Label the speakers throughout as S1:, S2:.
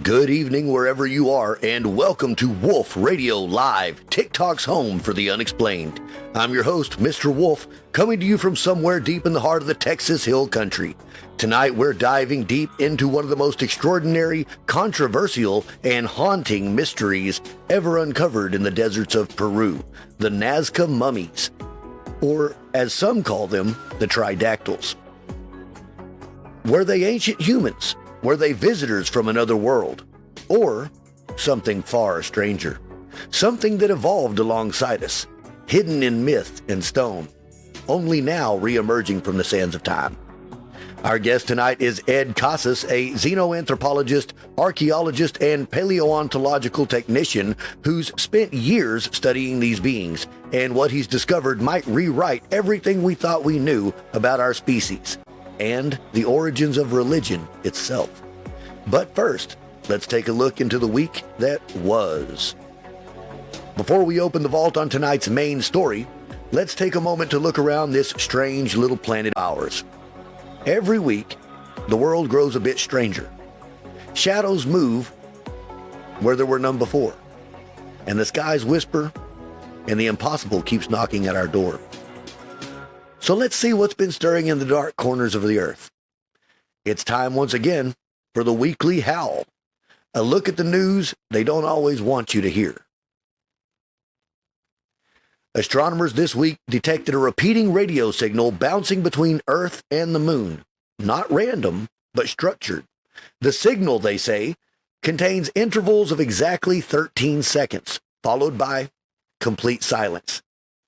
S1: Good evening wherever you are, and welcome to Wolf Radio Live, TikTok's home for the unexplained. I'm your host, Mr. Wolf, coming to you from somewhere deep in the heart of the Texas Hill Country. Tonight we're diving deep into one of the most extraordinary, controversial, and haunting mysteries ever uncovered in the deserts of Peru, the Nazca Mummies, or as some call them, the Tridactyls. Were they ancient humans? Were they visitors from another world? Or something far stranger? Something that evolved alongside us, hidden in myth and stone, only now re-emerging from the sands of time. Our guest tonight is Ed Casas, a xenoanthropologist, archaeologist, and paleontological technician who's spent years studying these beings, and what he's discovered might rewrite everything we thought we knew about our species and the origins of religion itself. But first, let's take a look into the week that was. Before we open the vault on tonight's main story, let's take a moment to look around this strange little planet of ours. Every week, the world grows a bit stranger. Shadows move where there were none before, and the skies whisper, and the impossible keeps knocking at our door. So let's see what's been stirring in the dark corners of the earth. It's time once again for the Weekly Howl, a look at the news they don't always want you to hear. Astronomers this week detected a repeating radio signal bouncing between Earth and the Moon. Not random, but structured. The signal, they say, contains intervals of exactly 13 seconds, followed by complete silence.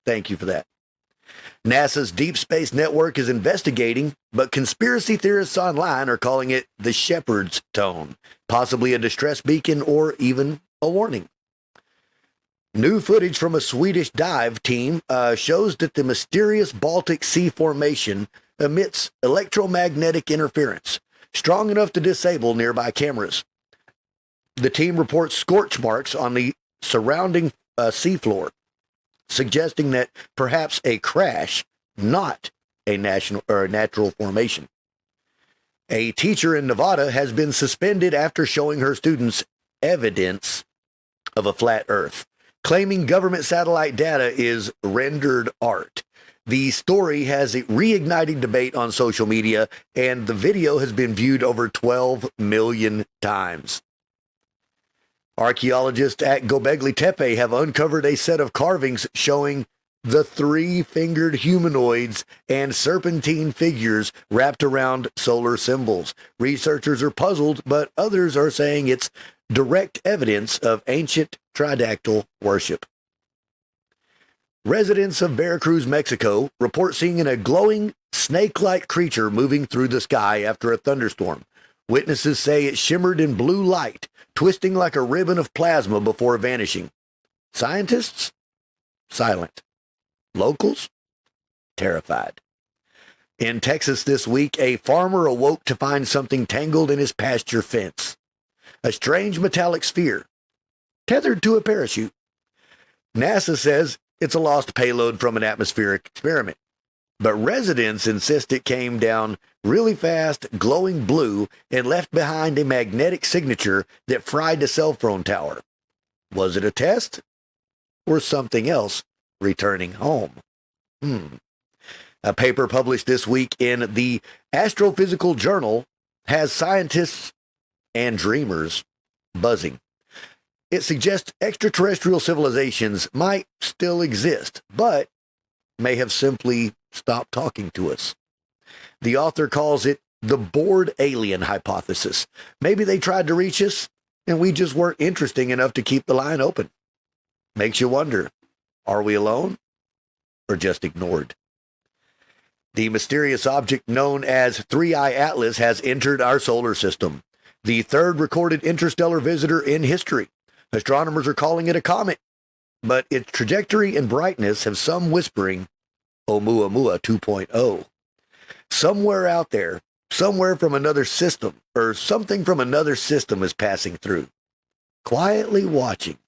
S1: Thank you for that. NASA's Deep Space Network is investigating, but conspiracy theorists online are calling it the shepherd's tone, possibly a distress beacon or even a warning. New footage from a Swedish dive team shows that the mysterious Baltic Sea formation emits electromagnetic interference, strong enough to disable nearby cameras. The team reports scorch marks on the surrounding seafloor, suggesting that perhaps a crash, not a natural formation. A teacher in Nevada has been suspended after showing her students evidence of a flat Earth, claiming government satellite data is rendered art. The story has reignited debate on social media, and the video has been viewed over 12 million times. Archaeologists at Göbekli Tepe have uncovered a set of carvings showing the three-fingered humanoids and serpentine figures wrapped around solar symbols. Researchers are puzzled, but others are saying it's direct evidence of ancient tridactyl worship. Residents of Veracruz, Mexico, report seeing a glowing, snake-like creature moving through the sky after a thunderstorm. Witnesses say it shimmered in blue light, twisting like a ribbon of plasma before vanishing. Scientists? Silent. Locals? Terrified. In Texas this week, a farmer awoke to find something tangled in his pasture fence. A strange metallic sphere, tethered to a parachute. NASA says it's a lost payload from an atmospheric experiment, but residents insist it came down really fast, glowing blue, and left behind a magnetic signature that fried a cell phone tower. Was it a test? Or something else returning home? A paper published this week in the Astrophysical Journal has scientists and dreamers buzzing. It suggests extraterrestrial civilizations might still exist, but may have simply stopped talking to us. The author calls it the bored alien hypothesis. Maybe they tried to reach us, and we just weren't interesting enough to keep the line open. Makes you wonder, are we alone or just ignored? The mysterious object known as 3I Atlas has entered our solar system, the third recorded interstellar visitor in history. Astronomers are calling it a comet, but its trajectory and brightness have some whispering Oumuamua 2.0. Somewhere out there, somewhere from another system, or something from another system is passing through, quietly watching,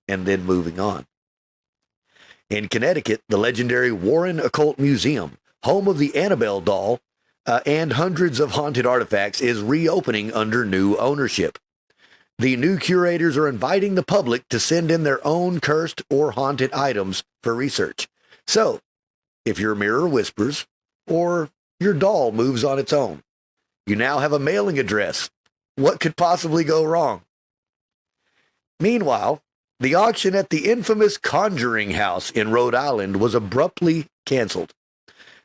S1: and then moving on. In Connecticut, the legendary Warren Occult Museum, home of the Annabelle doll, and hundreds of haunted artifacts, is reopening under new ownership. The new curators are inviting the public to send in their own cursed or haunted items for research. So, if your mirror whispers or your doll moves on its own, you now have a mailing address. What could possibly go wrong? Meanwhile, the auction at the infamous Conjuring House in Rhode Island was abruptly canceled.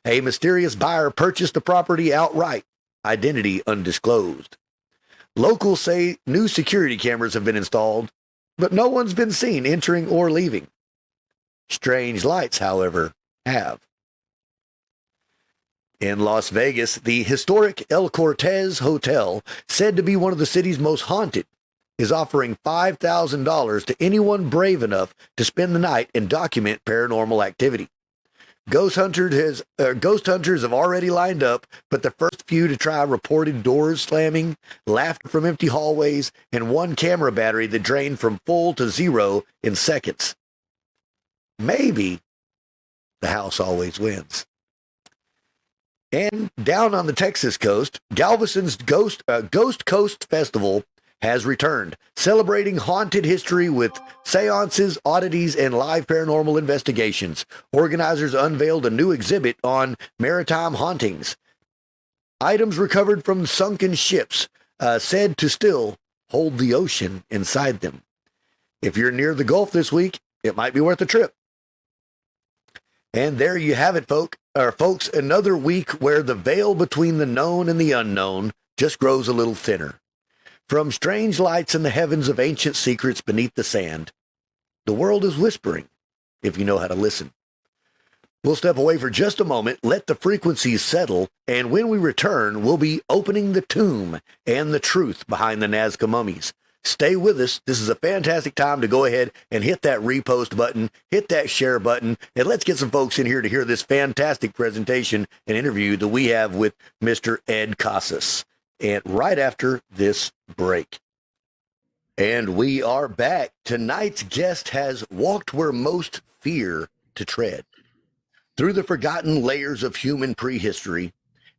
S1: A mysterious buyer purchased the property outright, identity undisclosed. Locals say new security cameras have been installed, but no one's been seen entering or leaving. Strange lights, however, have. In Las Vegas, the historic El Cortez Hotel, said to be one of the city's most haunted, is offering $5,000 to anyone brave enough to spend the night and document paranormal activity. Ghost hunters have already lined up, but the first few to try reported doors slamming, laughter from empty hallways, and one camera battery that drained from full to zero in seconds. Maybe the house always wins. And down on the Texas coast, Galveston's Ghost Coast Festival has returned, celebrating haunted history with seances, oddities, and live paranormal investigations. Organizers unveiled a new exhibit on maritime hauntings. Items recovered from sunken ships, said to still hold the ocean inside them. If you're near the Gulf this week, it might be worth a trip. And there you have it, folks, another week where the veil between the known and the unknown just grows a little thinner. From strange lights in the heavens of ancient secrets beneath the sand, the world is whispering, if you know how to listen. We'll step away for just a moment, let the frequencies settle, and when we return, we'll be opening the tomb and the truth behind the Nazca Mummies. Stay with us. This is a fantastic time to go ahead and hit that repost button, hit that share button, and let's get some folks in here to hear this fantastic presentation and interview that we have with Mr. Ed Casas. And right after this break. And we are back. Tonight's guest has walked where most fear to tread. Through the forgotten layers of human prehistory,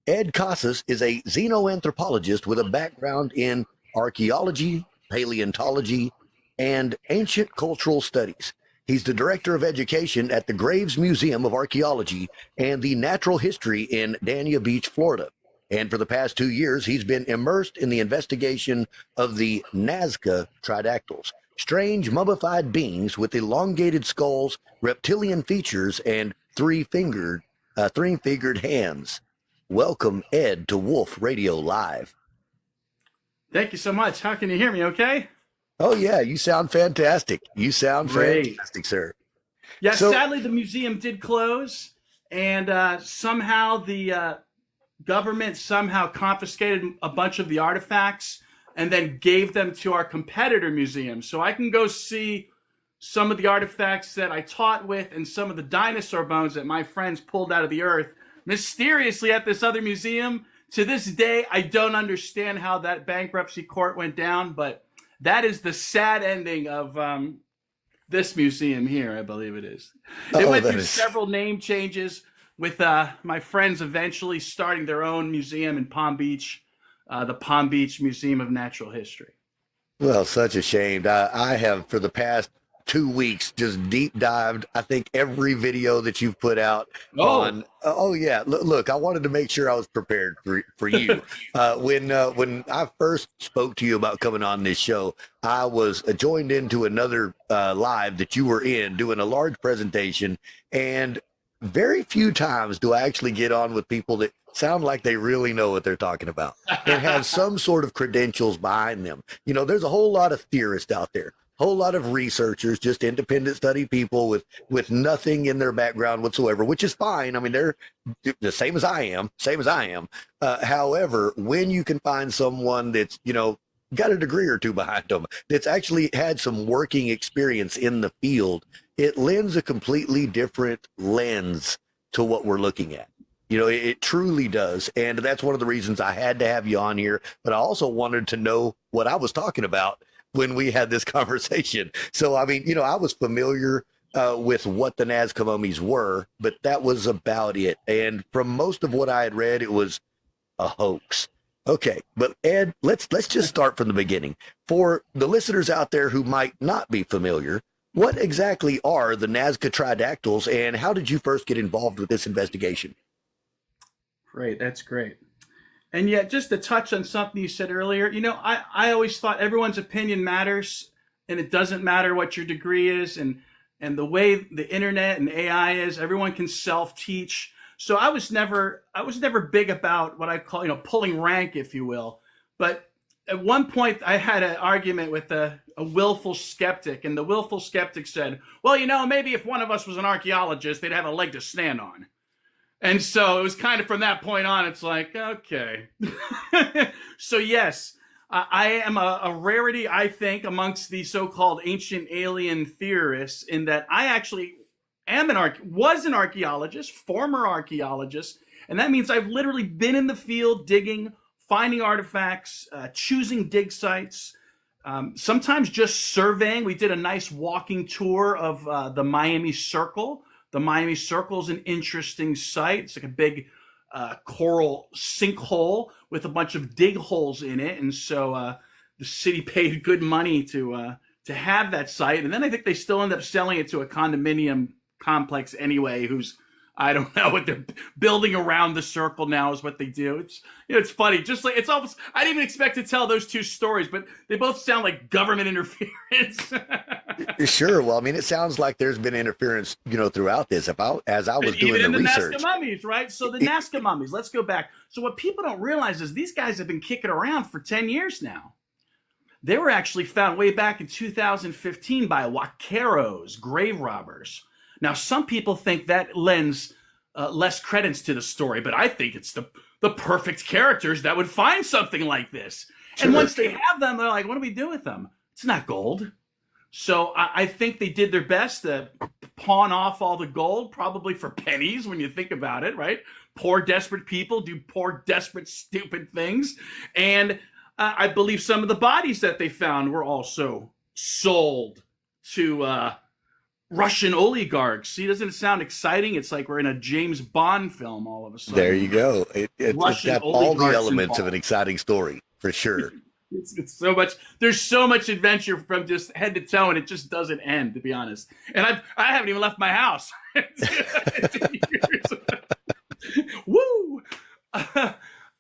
S1: Ed Casas is a xenoanthropologist with a background in archaeology, paleontology, and ancient cultural studies. He's the director of education at the Graves Museum of Archaeology and the Natural History in Dania Beach, Florida. And for the past 2 years, he's been immersed in the investigation of the Nazca Tridactyls, strange mummified beings with elongated skulls, reptilian features, and three-fingered hands. Welcome, Ed, to Wolf Radio Live.
S2: Thank you so much. How can you hear me okay?
S1: Oh, yeah, you sound fantastic. You sound
S2: Great.
S1: fantastic, sir.
S2: Yeah, sadly, the museum did close, and somehow the government confiscated a bunch of the artifacts and then gave them to our competitor museum. So I can go see some of the artifacts that I taught with and some of the dinosaur bones that my friends pulled out of the earth mysteriously at this other museum. To this day, I don't understand how that bankruptcy court went down, but that is the sad ending of this museum here, I believe it is. It went through several name changes, with my friends eventually starting their own museum in Palm Beach, the Palm Beach Museum of Natural History.
S1: Well, such a shame. I have, for the past 2 weeks, just deep dived, I think, every video that you've put out on. Oh, yeah. Look, I wanted to make sure I was prepared for you. When I first spoke to you about coming on this show, I was joined into another live that you were in doing a large presentation, and very few times do I actually get on with people that sound like they really know what they're talking about and have some sort of credentials behind them. You know, there's a whole lot of theorists out there, a whole lot of researchers, just independent study people with nothing in their background whatsoever, which is fine. I mean, they're the same as I am. However, when you can find someone that's, you know, got a degree or two behind them, that's actually had some working experience in the field, it lends a completely different lens to what we're looking at. You know, it truly does. And that's one of the reasons I had to have you on here. But I also wanted to know what I was talking about when we had this conversation. So, I mean, you know, I was familiar with what the Nazca Mummies were, but that was about it. And from most of what I had read, it was a hoax. Okay, but Ed, let's just start from the beginning. For the listeners out there who might not be familiar, what exactly are the Nazca Tridactyls, and how did you first get involved with this investigation?
S2: Great, that's great. And yet, just to touch on something you said earlier, I always thought everyone's opinion matters, and it doesn't matter what your degree is, and the way the internet and AI is, everyone can self-teach. So I was never big about what I call, pulling rank, if you will. But at one point, I had an argument with a willful skeptic, and the willful skeptic said, "Well, maybe if one of us was an archaeologist, they'd have a leg to stand on." And so it was kind of from that point on, it's like, okay. So yes, I am a rarity, I think, amongst the so-called ancient alien theorists, in that I actually was an archaeologist, former archaeologist, and that means I've literally been in the field digging, finding artifacts, choosing dig sites, sometimes just surveying. We did a nice walking tour of the Miami Circle. The Miami Circle is an interesting site. It's like a big coral sinkhole with a bunch of dig holes in it, and so the city paid good money to have that site. And then I think they still end up selling it to a condominium complex anyway, who's, I don't know what they're building around the circle now is what they do. It's funny. Just like, it's almost, I didn't even expect to tell those two stories, but they both sound like government interference.
S1: Sure. Well, I mean, it sounds like there's been interference, throughout this. As I was doing
S2: Even
S1: the
S2: in the
S1: research.
S2: Nazca Mummies, right? So the Nazca Mummies, let's go back. So what people don't realize is these guys have been kicking around for 10 years now. They were actually found way back in 2015 by Huaqueros, grave robbers. Now, some people think that lends less credence to the story, but I think it's the perfect characters that would find something like this.
S1: Sure.
S2: And once they have them, they're like, what do we do with them? It's not gold. So I think they did their best to pawn off all the gold, probably for pennies when you think about it, right? Poor, desperate people do poor, desperate, stupid things. And I believe some of the bodies that they found were also sold to Russian oligarchs. See, doesn't it sound exciting? It's like we're in a James Bond film all of a sudden.
S1: There you go. It's got all the elements of an
S2: involved.
S1: exciting story, for sure.
S2: It's so much. There's so much adventure from just head to toe, and it just doesn't end, to be honest. And I haven't even left my house. Woo! Yeah,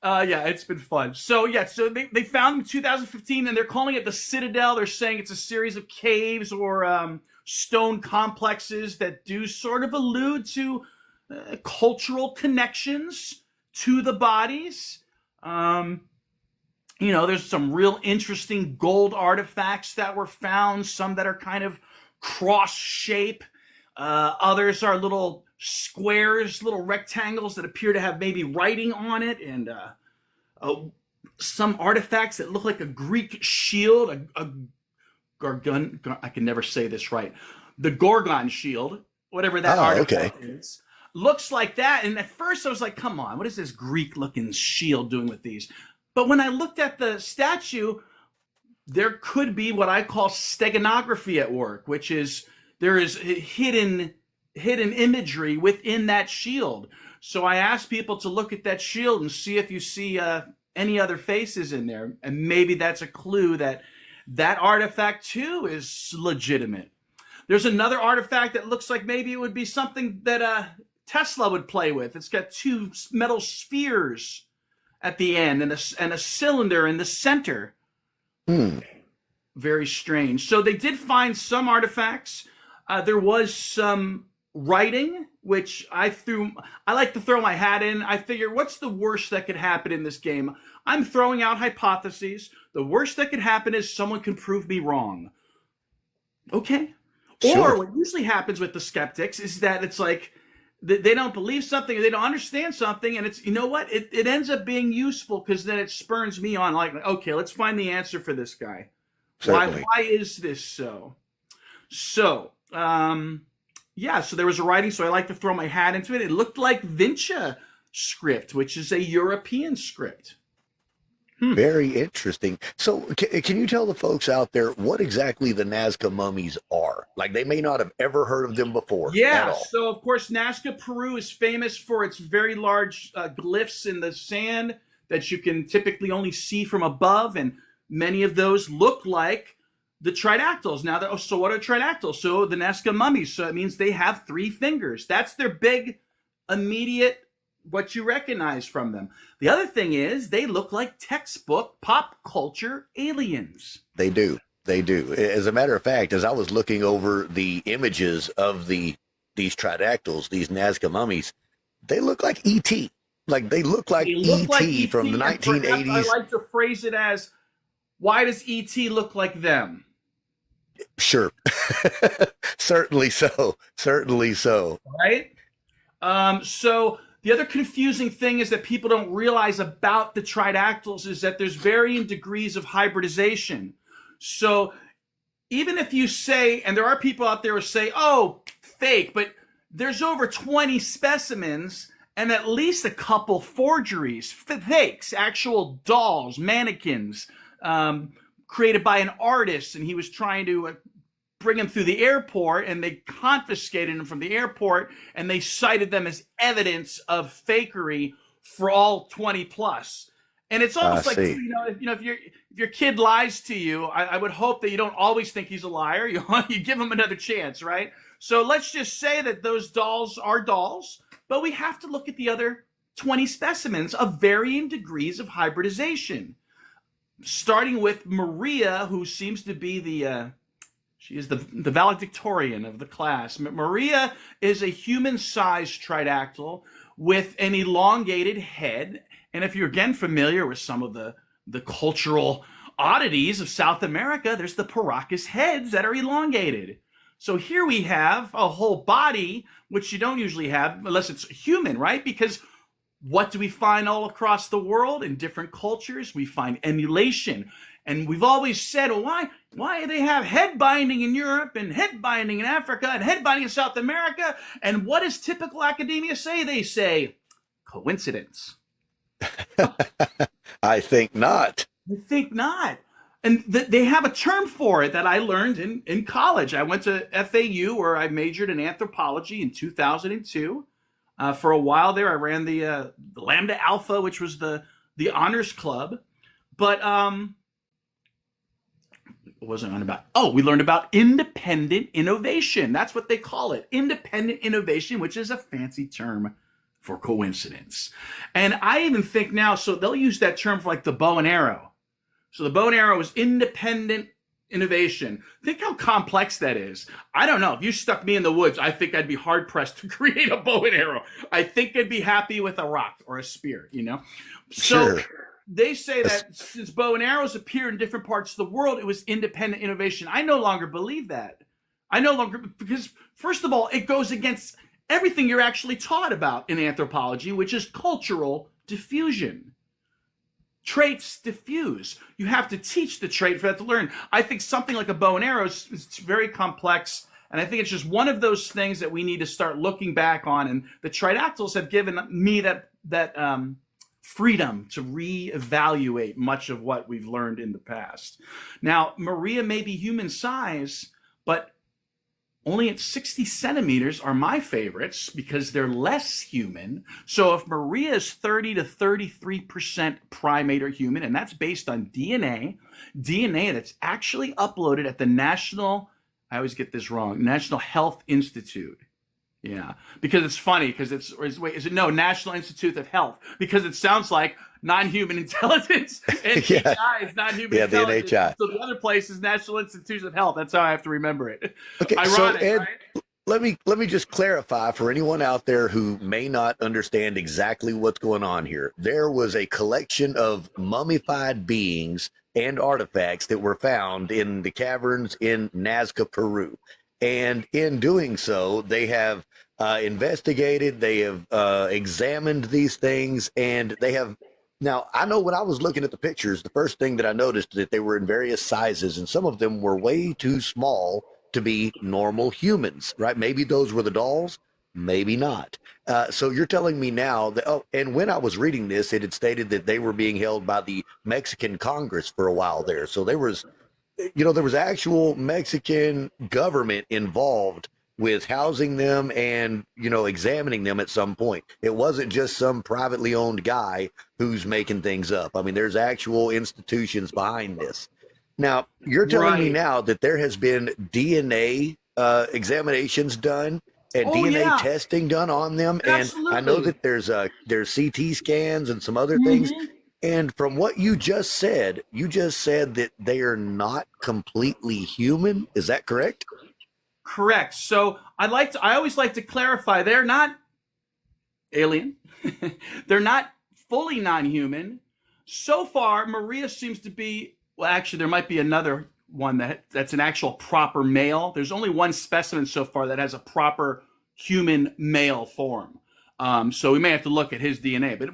S2: it's been fun. So yeah, so they found in 2015, and they're calling it the Citadel. They're saying it's a series of caves or stone complexes that do sort of allude to cultural connections to the bodies. There's some real interesting gold artifacts that were found, some that are kind of cross shape. Others are little squares, little rectangles that appear to have maybe writing on it, and some artifacts that look like a Greek shield, a Gorgon. I can never say this right. The Gorgon shield, whatever that artifact is, looks like that. And at first I was like, come on, what is this Greek-looking shield doing with these? But when I looked at the statue, there could be what I call steganography at work, which is there is hidden imagery within that shield. So I asked people to look at that shield and see if you see any other faces in there. And maybe that's a clue that artifact too is legitimate. There's another artifact that looks like maybe it would be something that Tesla would play with. It's got two metal spheres at the end and a cylinder in the center. Very strange. So they did find some artifacts. There was some writing, which I like to throw my hat in. I figure, what's the worst that could happen in this game? I'm throwing out hypotheses. The worst that could happen is someone can prove me wrong. Okay. Sure. Or what usually happens with the skeptics is that it's like they don't believe something, or they don't understand something, and it's, you know what? It ends up being useful because then it spurns me on, like, okay, let's find the answer for this guy.
S1: Certainly.
S2: Why is this so? So, yeah, so there was a writing, so I like to throw my hat into it. It looked like Vinca script, which is a European script.
S1: Very interesting. So can you tell the folks out there what exactly the Nazca Mummies are? Like, they may not have ever heard of them before.
S2: Yeah, so of course Nazca, Peru is famous for its very large glyphs in the sand. that you can typically only see from above, and many of those look like the tridactyls. Now, so what are tridactyls? So the Nazca Mummies. So it means they have 3 fingers. That's their big, immediate, what you recognize from them. The other thing is they look like textbook pop culture aliens.
S1: They do. They do. As a matter of fact, as I was looking over the images of these tridactyls, these Nazca mummies, they look like E.T. Like they look like E.T. from the 1980s.
S2: I like to phrase it as, why does E.T. look like them?
S1: Sure. Certainly so. Certainly so.
S2: Right? So the other confusing thing is that people don't realize about the tridactyls is that there's varying degrees of hybridization. So even if you say, and there are people out there who say, oh, fake, but there's over 20 specimens and at least a couple forgeries, fakes, actual dolls, mannequins, created by an artist, and he was trying to bring them through the airport, and they confiscated them from the airport, and they cited them as evidence of fakery for all 20 plus. And it's almost like, if your kid lies to you, I would hope that you don't always think he's a liar. You give him another chance, right? So let's just say that those dolls are dolls, but we have to look at the other 20 specimens of varying degrees of hybridization. Starting with Maria, who seems to be she is the valedictorian of the class. Maria is a human-sized tridactyl with an elongated head. And if you're again familiar with some of the cultural oddities of South America, there's the Paracas heads that are elongated. So here we have a whole body, which you don't usually have unless it's human, right? Because what do we find all across the world in different cultures? We find emulation. And we've always said, well, why do they have head binding in Europe and head binding in Africa and head binding in South America? And what does typical academia say? They say, coincidence.
S1: I think not.
S2: I think not. And they have a term for it that I learned in college. I went to FAU where I majored in anthropology in 2002. For a while there, I ran the Lambda Alpha, which was the honors club. But what was I on about? Oh, we learned about independent innovation. That's what they call it. Independent innovation, which is a fancy term for coincidence. And I even think now, so they'll use that term for like the bow and arrow. So the bow and arrow is independent innovation. Think how complex that is. I don't know. If you stuck me in the woods, I think I'd be hard pressed to create a bow and arrow. I think I'd be happy with a rock or a spear, So
S1: Sure.
S2: They say that since bow and arrows appear in different parts of the world, it was independent innovation. I no longer believe that. Because first of all, it goes against everything you're actually taught about in anthropology, which is cultural diffusion. Traits diffuse. You have to teach the trait for that to learn. I think something like a bow and arrow is very complex, and I think it's just one of those things that we need to start looking back on. And the tridactyls have given me that freedom to reevaluate much of what we've learned in the past. Now, Maria may be human size, but only at 60 centimeters are my favorites because they're less human. So if Maria is 30 to 33% primate or human, and that's based on DNA that's actually uploaded at the National Health Institute. Yeah, because it's funny, because National Institute of Health, because it sounds like non-human intelligence. NHI is non-human intelligence.
S1: The NHI.
S2: So the other place is National Institute of Health. That's how I have to remember it.
S1: Okay,
S2: ironic,
S1: so Ed,
S2: right?
S1: let me just clarify for anyone out there who may not understand exactly what's going on here. There was a collection of mummified beings and artifacts that were found in the caverns in Nazca, Peru. And in doing so, they have investigated, they have examined these things, and they have. Now, I know when I was looking at the pictures, the first thing that I noticed that they were in various sizes, and some of them were way too small to be normal humans, right? Maybe those were the dolls, maybe not. So you're telling me now that, and when I was reading this, it had stated that they were being held by the Mexican Congress for a while there. So there was actual Mexican government involved with housing them and, examining them at some point. It wasn't just some privately owned guy who's making things up. I mean, there's actual institutions behind this. Now, you're telling me
S2: Right.
S1: now that there has been DNA examinations done and
S2: Oh
S1: DNA
S2: yeah,
S1: testing done on them, and I know
S2: absolutely.
S1: that there's CT scans and some other things.
S2: Hmm.
S1: And from what you just said that they are not completely human. Is that correct?
S2: Correct. So I always like to clarify they're not alien. They're not fully non-human. So far, Maria seems to be. Well, actually, there might be another one that's an actual proper male. There's only one specimen so far that has a proper human male form. So we may have to look at his DNA. But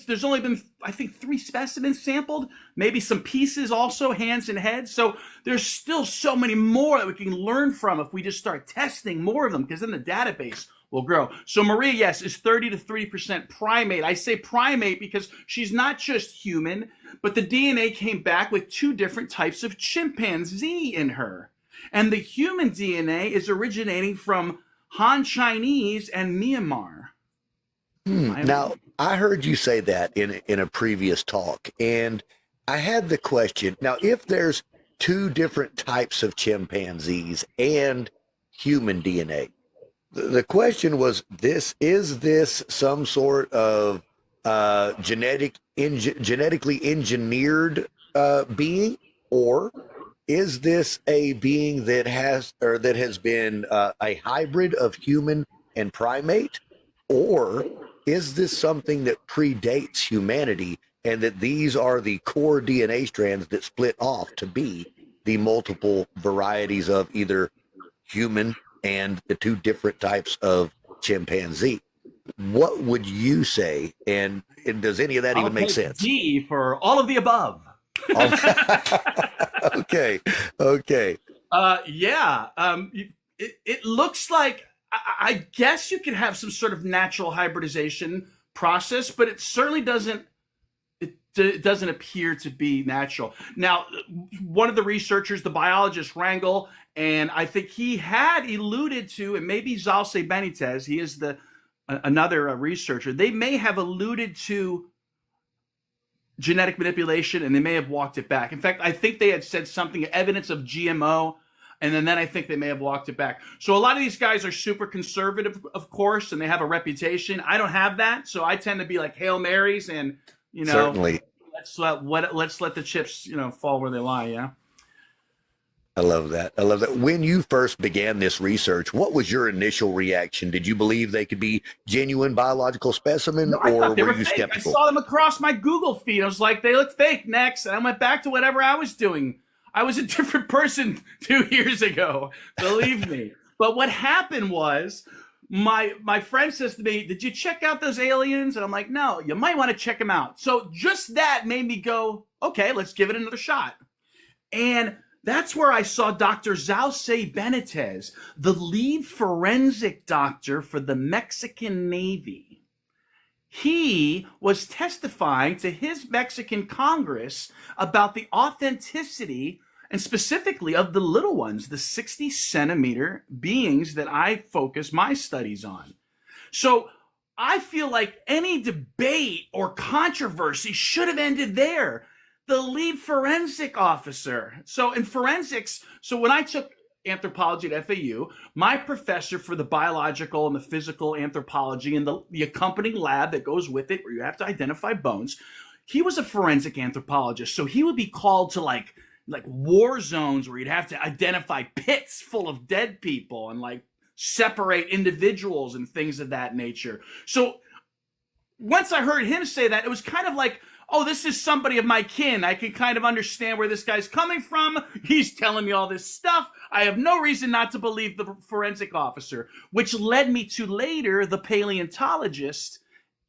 S2: there's only been, I think, 3 specimens sampled, maybe some pieces also, hands and heads. So there's still so many more that we can learn from if we just start testing more of them, because then the database will grow. So Maria, yes, is 30 to 30% primate. I say primate because she's not just human, but the DNA came back with 2 different types of chimpanzee in her. And the human DNA is originating from Han Chinese and Myanmar.
S1: Now, I heard you say that in a previous talk, and I had the question. Now, if there's 2 different types of chimpanzees and human DNA, the question was, is this some sort of genetically engineered being, or is this a being that has been a hybrid of human and primate, or is this something that predates humanity and that these are the core DNA strands that split off to be the multiple varieties of either human and the 2 different types of chimpanzee? What would you say? And does any of that
S2: I'll
S1: even make
S2: take
S1: sense?
S2: D for all of the above.
S1: Okay. Okay.
S2: Yeah. It looks like I guess you could have some sort of natural hybridization process, but it certainly doesn't. It doesn't appear to be natural. Now, one of the researchers, the biologist Rangel, and I think he had alluded to, and maybe Zalce Benitez, he is another researcher. They may have alluded to genetic manipulation, and they may have walked it back. In fact, I think they had said something, evidence of GMO, and then I think they may have walked it back. So a lot of these guys are super conservative, of course, and they have a reputation. I don't have that, so I tend to be like Hail Marys, and
S1: Certainly.
S2: let's let the chips fall where they lie. Yeah.
S1: I love that. I love that. When you first began this research, what was your initial reaction? Did you believe they could be genuine biological specimen,
S2: No, I
S1: or
S2: thought they
S1: were
S2: were
S1: you
S2: fake. I
S1: skeptical?
S2: saw them across my Google feed. I was like, they look fake. Next, and I went back to whatever I was doing. I was a different person 2 years ago. Believe me. But what happened was, my friend says to me, "Did you check out those aliens?" And I'm like, "No, you might want to check them out." So just that made me go, "Okay, let's give it another shot." And that's where I saw Dr. Zalce Benitez, the lead forensic doctor for the Mexican Navy. He was testifying to his Mexican Congress about the authenticity and specifically of the little ones, the 60 centimeter beings that I focus my studies on. So I feel like any debate or controversy should have ended there. The lead forensic officer. So in forensics, so when I took anthropology at FAU, my professor for the biological and the physical anthropology and the accompanying lab that goes with it, where you have to identify bones, he was a forensic anthropologist. So he would be called to like war zones where you'd have to identify pits full of dead people and like separate individuals and things of that nature. So once I heard him say that, it was kind of like, oh, this is somebody of my kin. I can kind of understand where this guy's coming from. He's telling me all this stuff. I have no reason not to believe the forensic officer, which led me to later the paleontologist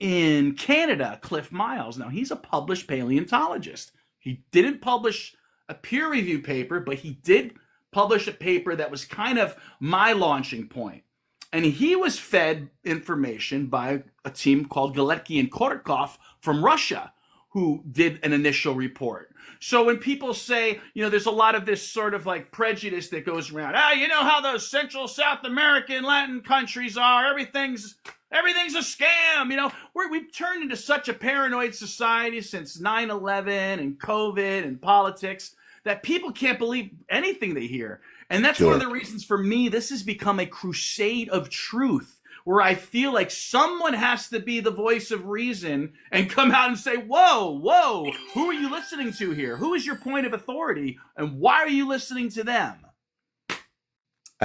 S2: in Canada, Cliff Miles. Now, he's a published paleontologist. He didn't publish a peer-reviewed paper, but he did publish a paper that was kind of my launching point. And he was fed information by a team called Galetki and Korotkov from Russia, who did an initial report. So when people say, there's a lot of this sort of like prejudice that goes around, you know how those Central South American Latin countries are, everything's a scam. We've turned into such a paranoid society since 9/11 and COVID and politics that people can't believe anything they hear. And that's one of the reasons for me, this has become a crusade of truth, where I feel like someone has to be the voice of reason and come out and say, whoa, who are you listening to here? Who is your point of authority? And why are you listening to them?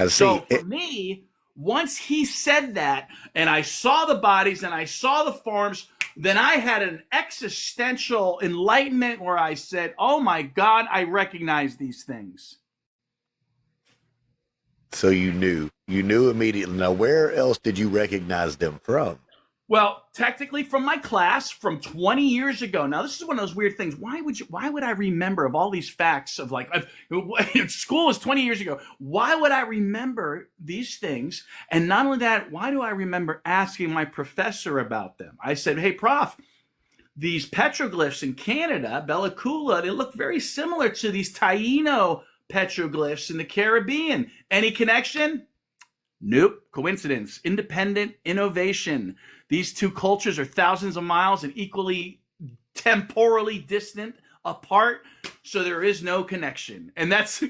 S2: So for me, once he said that, and I saw the bodies and I saw the forms, then I had an existential enlightenment where I said, oh my God, I recognize these things.
S1: So you knew immediately. Now, where else did you recognize them from?
S2: Well, technically from my class from 20 years ago. Now, this is one of those weird things. Why would I remember of all these facts of like, school was 20 years ago. Why would I remember these things? And not only that, why do I remember asking my professor about them? I said, hey, prof, these petroglyphs in Canada, Bella Coola, they look very similar to these Taino petroglyphs in the Caribbean. Any connection? Nope. Coincidence. Independent innovation. These two cultures are thousands of miles and equally temporally distant apart, so there is no connection. And that's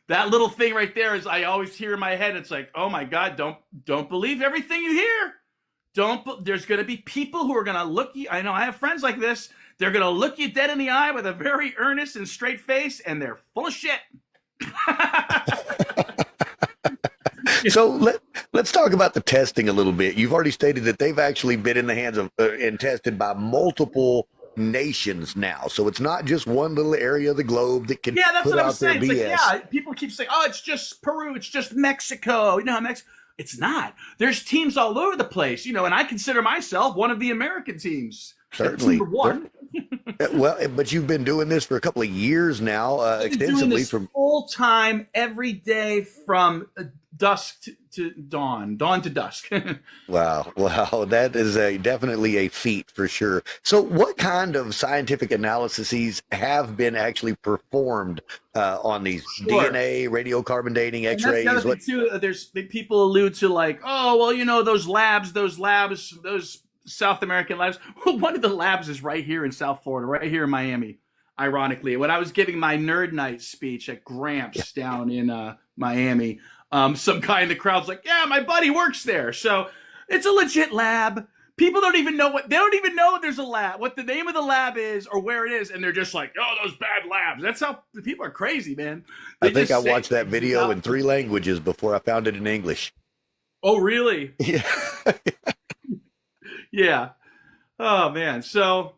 S2: that little thing right there is I always hear in my head. It's like, oh my God, don't believe everything you hear. There's going to be people who are going to look you. I know I have friends like this. They're going to look you dead in the eye with a very earnest and straight face, and they're full of shit.
S1: So let's talk about the testing a little bit. You've already stated that they've actually been in the hands of and tested by multiple nations now. So it's not just one little area of the globe that can
S2: that's
S1: put
S2: what I'm
S1: out their
S2: saying.
S1: BS.
S2: It's like, people keep saying, oh, it's just Peru, it's just Mexico. Mexico. It's not. There's teams all over the place, and I consider myself one of the American teams.
S1: Certainly.
S2: One.
S1: Well, but you've been doing this for a couple of years now, extensively from
S2: full time every day from dusk to dawn to dusk.
S1: Wow, that is definitely a feat for sure. So what kind of scientific analyses have been actually performed on these DNA, radiocarbon dating, X-rays?
S2: And that's too, there's people allude to like, oh, well, those labs, those South American labs. Well, one of the labs is right here in South Florida, right here in Miami. Ironically, when I was giving my nerd night speech at Gramps down in Miami, some guy in the crowd's like, yeah, my buddy works there. So it's a legit lab. People don't even know there's a lab, what the name of the lab is or where it is. And they're just like, oh, those bad labs. That's how people are crazy, man.
S1: I think I watched that video in 3 languages before I found it in English.
S2: Oh, really?
S1: Yeah.
S2: Yeah. Oh, man. So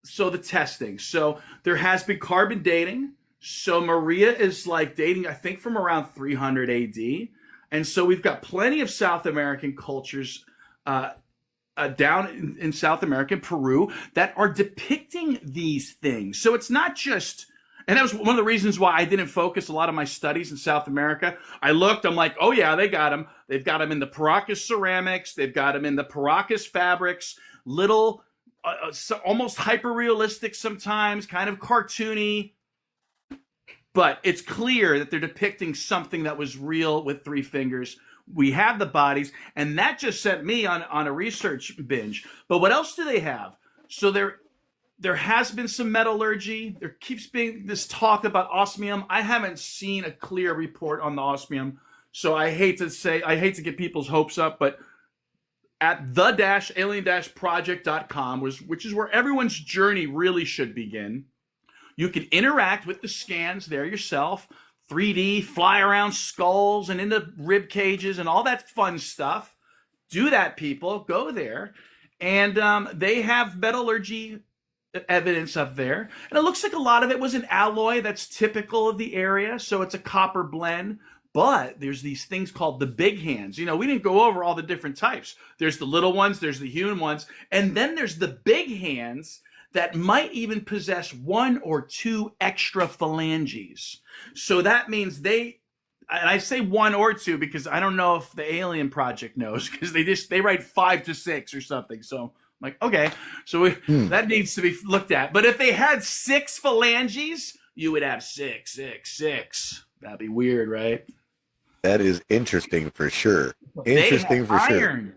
S2: the testing. So there has been carbon dating. So Maria is like dating, I think, from around 300 AD. And so we've got plenty of South American cultures down in South America, Peru, that are depicting these things. So it's not just, and that was one of the reasons why I didn't focus a lot of my studies in South America. I'm like, oh yeah, they got them. They've got them in the Paracas ceramics. They've got them in the Paracas fabrics, little, almost hyper-realistic sometimes, kind of cartoony. But it's clear that they're depicting something that was real with 3 fingers. We have the bodies, and that just sent me on a research binge. But what else do they have? So there has been some metallurgy. There keeps being this talk about osmium. I haven't seen a clear report on the osmium, so I hate to get people's hopes up, but at the-alien-project.com, which is where everyone's journey really should begin, you can interact with the scans there yourself, 3D, fly around skulls and into rib cages and all that fun stuff. Do that, people. Go there. And they have metallurgy evidence up there. And it looks like a lot of it was an alloy that's typical of the area. So it's a copper blend. But there's these things called the big hands. We didn't go over all the different types. There's the little ones. There's the human ones. And then there's the big hands that might even possess 1 or 2 extra phalanges. So that means and I say 1 or 2 because I don't know if the Alien Project knows, because they write 5 to 6 or something. So I'm like, okay, so that needs to be looked at. But if they had 6 phalanges, you would have 666. That'd be weird, right?
S1: That is interesting for sure.
S2: They had
S1: Interesting for sure.
S2: iron.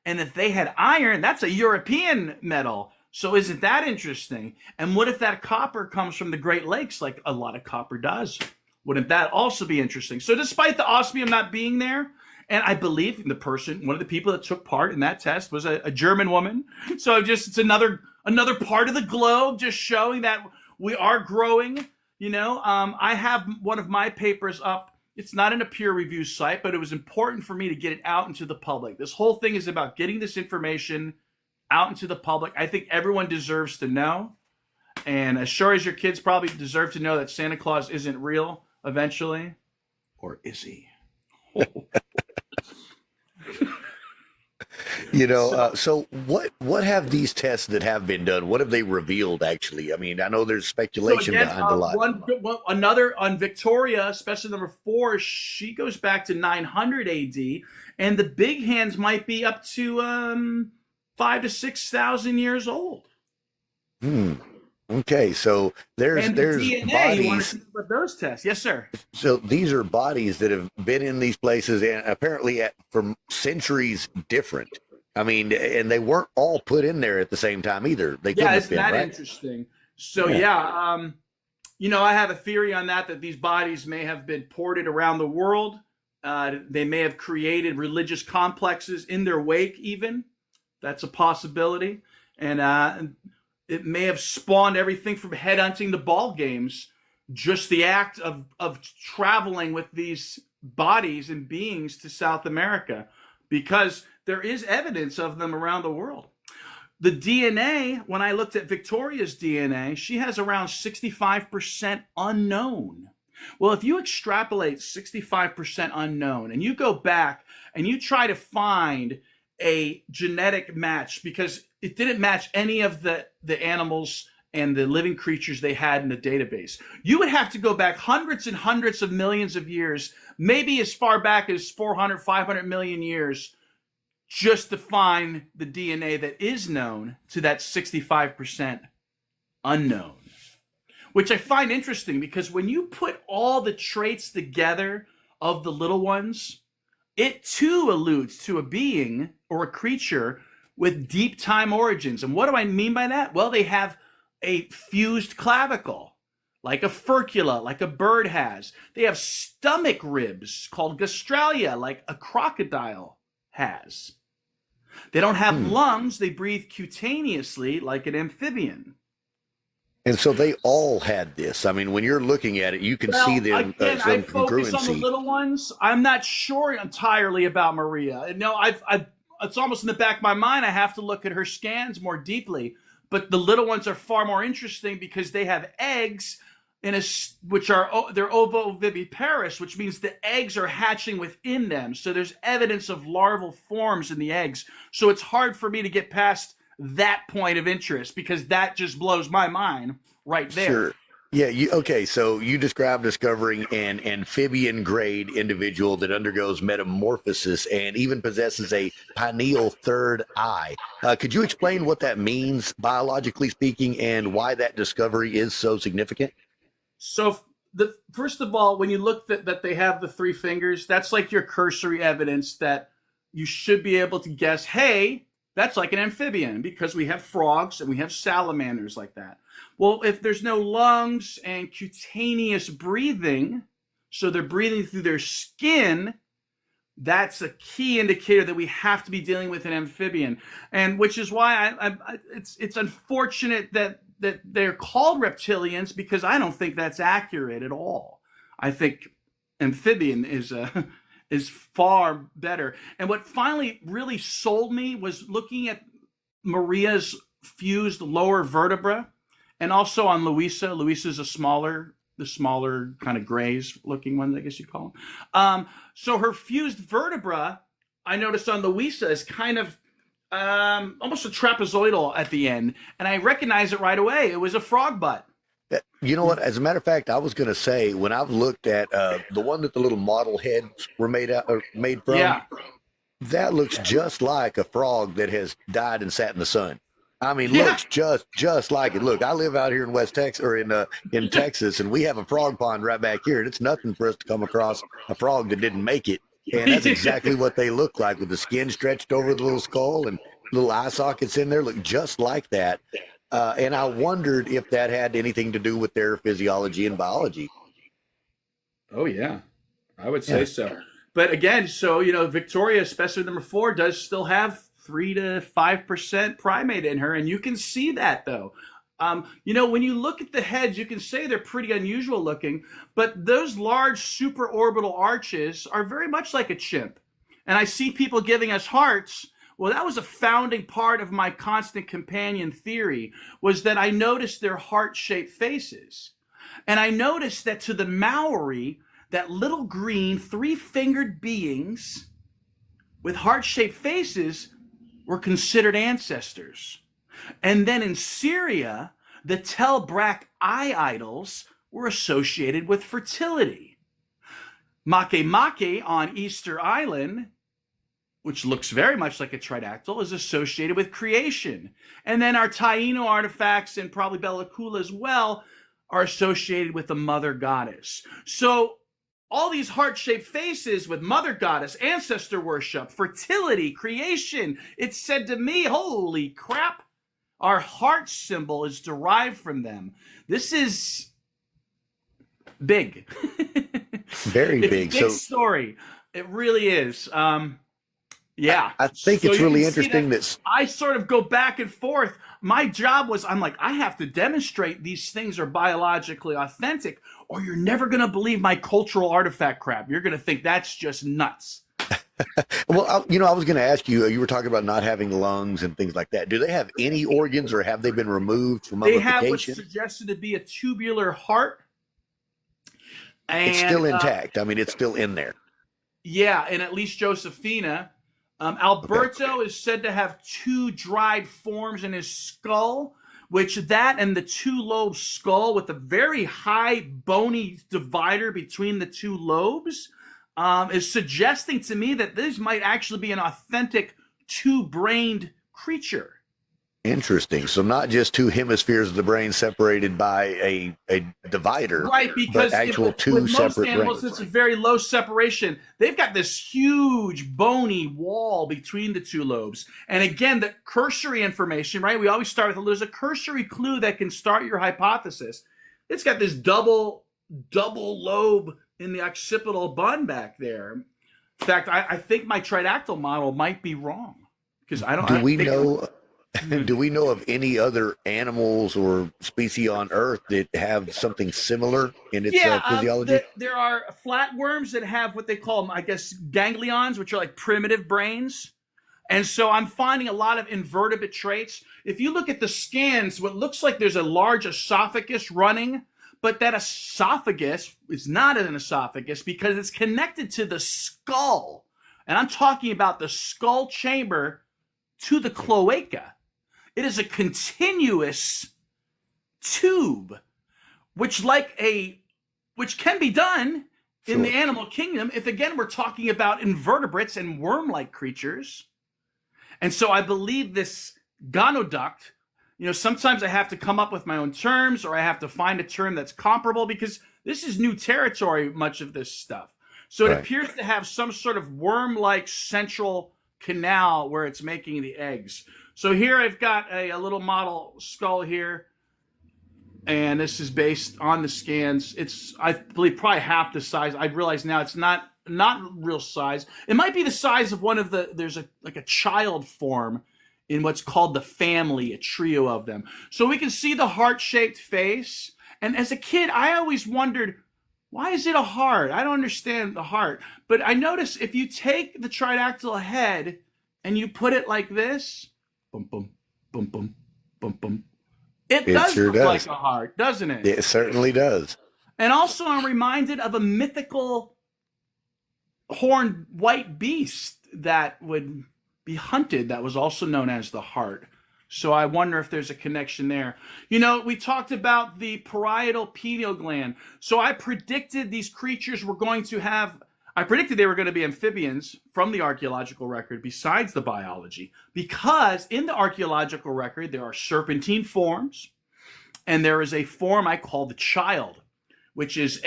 S2: And if they had iron, that's a European metal. So isn't that interesting? And what if that copper comes from the Great Lakes, like a lot of copper does? Wouldn't that also be interesting? So despite the osmium not being there, and I believe one of the people that took part in that test was a German woman. So it's another part of the globe just showing that we are growing. I have one of my papers up. It's not in a peer review site, but it was important for me to get it out into the public. This whole thing is about getting this information out into the public. I think everyone deserves to know. And as sure as your kids probably deserve to know that Santa Claus isn't real eventually. Or is he?
S1: So what have these tests that have been done, what have they revealed actually? I mean, I know there's speculation behind a lot.
S2: Another on Victoria, specimen number 4, she goes back to 900 AD, and the big hands might be up to 5,000 to 6,000 years old.
S1: Okay, so there's
S2: DNA,
S1: bodies.
S2: You want to see about those tests? Yes, sir.
S1: So these are bodies that have been in these places and apparently for centuries different. I mean, and they weren't all put in there at the same time either. They couldn't have been,
S2: that
S1: right?
S2: Interesting. So I have a theory on that these bodies may have been ported around the world. They may have created religious complexes in their wake even. That's a possibility. And it may have spawned everything from headhunting to ball games. Just the act of traveling with these bodies and beings to South America, because there is evidence of them around the world. The DNA, when I looked at Victoria's DNA, she has around 65% unknown. Well, if you extrapolate 65% unknown and you go back and you try to find a genetic match, because it didn't match any of the animals and the living creatures they had in the database, you would have to go back hundreds and hundreds of millions of years, maybe as far back as 400, 500 million years, just to find the DNA that is known to that 65% unknown. Which I find interesting, because when you put all the traits together of the little ones, it too alludes to a being or a creature with deep time origins. And what do I mean by that? Well, they have a fused clavicle, like a furcula, like a bird has. They have stomach ribs called gastralia, like a crocodile has. They don't have lungs. They breathe cutaneously like an amphibian.
S1: And so they all had this. I mean, when you're looking at it, you can see them
S2: again,
S1: some
S2: I focus on the
S1: congruency.
S2: little ones. I'm not sure entirely about Maria. No, it's almost in the back of my mind. I have to look at her scans more deeply. But the little ones are far more interesting because they have eggs they're ovoviviparous, which means the eggs are hatching within them. So there's evidence of larval forms in the eggs. So it's hard for me to get past that point of interest, because that just blows my mind right there.
S1: Sure. Yeah. So you described discovering an amphibian grade individual that undergoes metamorphosis and even possesses a pineal third eye. Could you explain what that means, biologically speaking, and why that discovery is so significant?
S2: So first of all, when you look that they have the 3 fingers, that's like your cursory evidence that you should be able to guess, hey, that's like an amphibian, because we have frogs and we have salamanders like that. Well, if there's no lungs and cutaneous breathing, so they're breathing through their skin, that's a key indicator that we have to be dealing with an amphibian. And which is why it's unfortunate that they're called reptilians, because I don't think that's accurate at all. I think amphibian is far better. And what finally really sold me was looking at Maria's fused lower vertebra, and also on Luisa. Luisa's the smaller kind of grays looking ones, I guess you call them. So her fused vertebra, I noticed on Luisa, is kind of almost a trapezoidal at the end. And I recognized it right away. It was a frog butt.
S1: You know what? As a matter of fact, I was going to say, when I've looked at the one that the little model heads were made from, that looks just like a frog that has died and sat in the sun. I mean,
S2: Yeah.
S1: looks just like it. Look, I live out here in West Texas, or in Texas, and we have a frog pond right back here, and it's nothing for us to come across a frog that didn't make it. And that's exactly what they look like, with the skin stretched over the little skull and little eye sockets in there. Look just like that. And I wondered if that had anything to do with their physiology and biology.
S2: Oh yeah, I would say so. But again, so Victoria, specimen number 4, does still have 3 to 5% primate in her, and you can see that though. When you look at the heads, you can say they're pretty unusual looking, but those large supraorbital arches are very much like a chimp. And I see people giving us hearts. Well, that was a founding part of my constant companion theory, was that I noticed their heart-shaped faces. And I noticed that to the Maori, that little green 3-fingered beings with heart-shaped faces were considered ancestors. And then in Syria, the Tel Brak eye idols were associated with fertility. Makemake on Easter Island, which looks very much like a tridactyl, is associated with creation. And then our Taino artifacts, and probably Bella Coola as well, are associated with the mother goddess. So all these heart-shaped faces with mother goddess, ancestor worship, fertility, creation, it's said to me, holy crap, our heart symbol is derived from them. This is big.
S1: Very big.
S2: It's a big story. It really is. Yeah.
S1: I think it's really interesting that
S2: I sort of go back and forth. My job was, I'm like, I have to demonstrate these things are biologically authentic, or you're never going to believe my cultural artifact crap. You're going to think that's just nuts.
S1: Well, I was going to ask you, you were talking about not having lungs and things like that. Do they have any organs, or have they been removed from mummification?
S2: They have what's suggested to be a tubular heart. And,
S1: it's still intact. I mean, it's still in there.
S2: Yeah, and at least Josephina. Alberto is said to have 2 dried forms in his skull, which that and the 2-lobe skull with a very high bony divider between the 2 lobes is suggesting to me that this might actually be an authentic 2-brained creature.
S1: Interesting. So not just 2 hemispheres of the brain separated by a divider,
S2: right? Because
S1: but actual 2 separate
S2: animals,
S1: brains.
S2: It's a very low separation. They've got this huge bony wall between the 2 lobes. And again, the cursory information, right? We always start with there's a cursory clue that can start your hypothesis. It's got this double lobe in the occipital bun back there. In fact, I think my tridactyl model might be wrong, because I don't.
S1: Do we know of any other animals or species on Earth that have something similar in its physiology?
S2: There are flatworms that have what they call, I guess, ganglions, which are like primitive brains. And so I'm finding a lot of invertebrate traits. If you look at the scans, what looks like there's a large esophagus running, but that esophagus is not an esophagus because it's connected to the skull. And I'm talking about the skull chamber to the cloaca. It is a continuous tube, which can be done in the animal kingdom if, again, we're talking about invertebrates and worm-like creatures. And so I believe this gonoduct, sometimes I have to come up with my own terms, or I have to find a term that's comparable, because this is new territory, much of this stuff. So it appears to have some sort of worm-like central canal where it's making the eggs. So here I've got a little model skull here, and this is based on the scans. It's, I believe, probably half the size. I realize now it's not real size. It might be the size of one of there's a child form in what's called the family, a trio of them. So we can see the heart-shaped face. And as a kid, I always wondered, why is it a heart? I don't understand the heart. But I notice if you take the tridactyl head and you put it like this, boom, boom, boom, boom, boom, boom. It does look like a heart, doesn't it?
S1: It certainly does.
S2: And also I'm reminded of a mythical horned white beast that would be hunted that was also known as the heart. So I wonder if there's a connection there. We talked about the parietal pineal gland. So I predicted these creatures were going to have I predicted they were going to be amphibians from the archaeological record besides the biology, because in the archaeological record there are serpentine forms, and there is a form I call the child, which is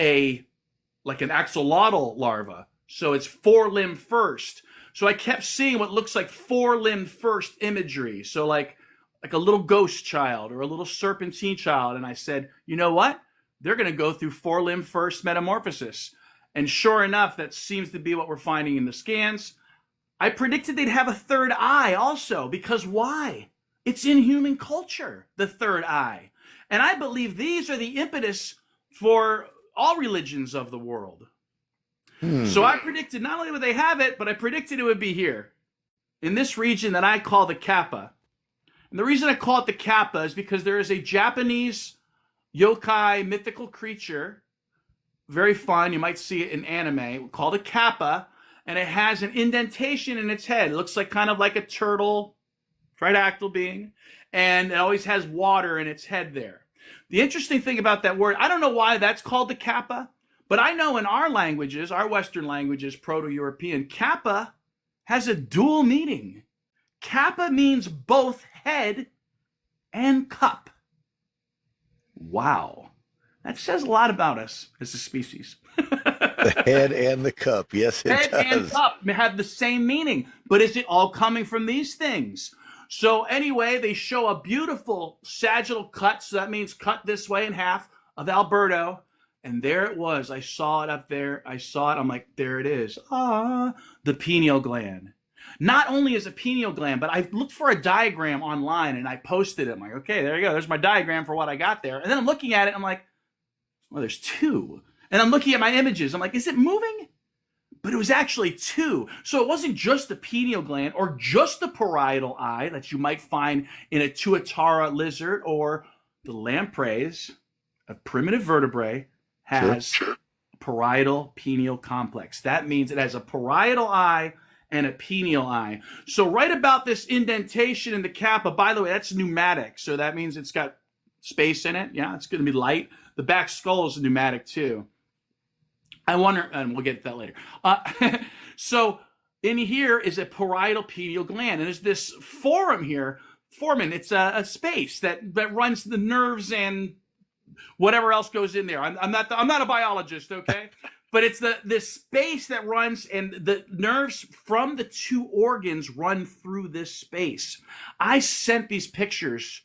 S2: like an axolotl larva. So it's four-limbed first. So I kept seeing what looks like four-limbed first imagery. So like a little ghost child or a little serpentine child. And I said, you know what? They're going to go through four-limbed first metamorphosis. And sure enough, that seems to be what we're finding in the scans. I predicted they'd have a third eye also, because why? It's in human culture, the third eye. And I believe these are the impetus for all religions of the world. So I predicted not only would they have it, but I predicted it would be here, in this region that I call the Kappa. And the reason I call it the Kappa is because there is a Japanese yokai mythical creature, very fun, you might see it in anime, called a Kappa, and it has an indentation in its head. It looks like kind of like a turtle, tridactyl being, and it always has water in its head there. The interesting thing about that word, I don't know why that's called the Kappa, but I know in our languages, our Western languages, Proto-European, Kappa has a dual meaning. Kappa means both head and cup. Wow. That says a lot about us as a species.
S1: The head and the cup. Yes, it
S2: head
S1: does.
S2: Head and cup have the same meaning. But is it all coming from these things? So anyway, they show a beautiful sagittal cut. So that means cut this way in half of Alberto. And there it was. I saw it up there. I saw it. I'm like, there it is. Ah, the pineal gland. Not only is a pineal gland, but I looked for a diagram online and I posted it. I'm like, okay, there you go. There's my diagram for what I got there. And then I'm looking at it. I'm like, well, there's two. And I'm looking at my images. I'm like, is it moving? But it was actually two. So it wasn't just the pineal gland or just the parietal eye that you might find in a tuatara lizard, or the lampreys, a primitive vertebrae, has parietal pineal complex. That means it has a parietal eye and a pineal eye. So right about this indentation in the Kappa, by the way, that's pneumatic. So that means it's got space in it. Yeah, it's going to be light. The back skull is pneumatic too. I wonder, and we'll get to that later. So in here is a parietal pineal gland, and there's this foramen here. Foramen, it's a space that runs the nerves and whatever else goes in there. I'm not a biologist, okay? But it's this space that runs, and the nerves from the two organs run through this space. I sent these pictures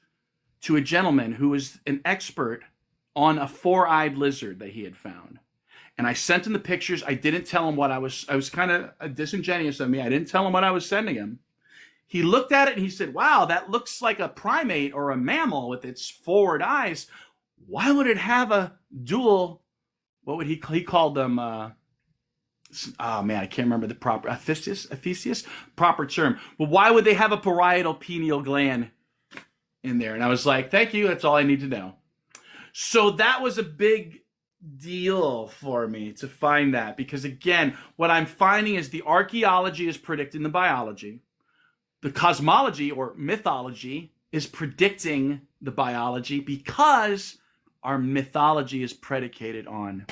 S2: to a gentleman who was an expert on a four-eyed lizard that he had found. And I sent him the pictures. I didn't tell him what I was kind of disingenuous of me. I didn't tell him what I was sending him. He looked at it and he said, wow, that looks like a primate or a mammal with its forward eyes. Why would it have a dual, what would he called them? Oh man, I can't remember the proper, ephysius, proper term. But why would they have a parietal pineal gland in there? And I was like, thank you, that's all I need to know. So that was a big deal for me to find that, because again, what I'm finding is the archaeology is predicting the biology. The cosmology or mythology is predicting the biology, because our mythology is predicated on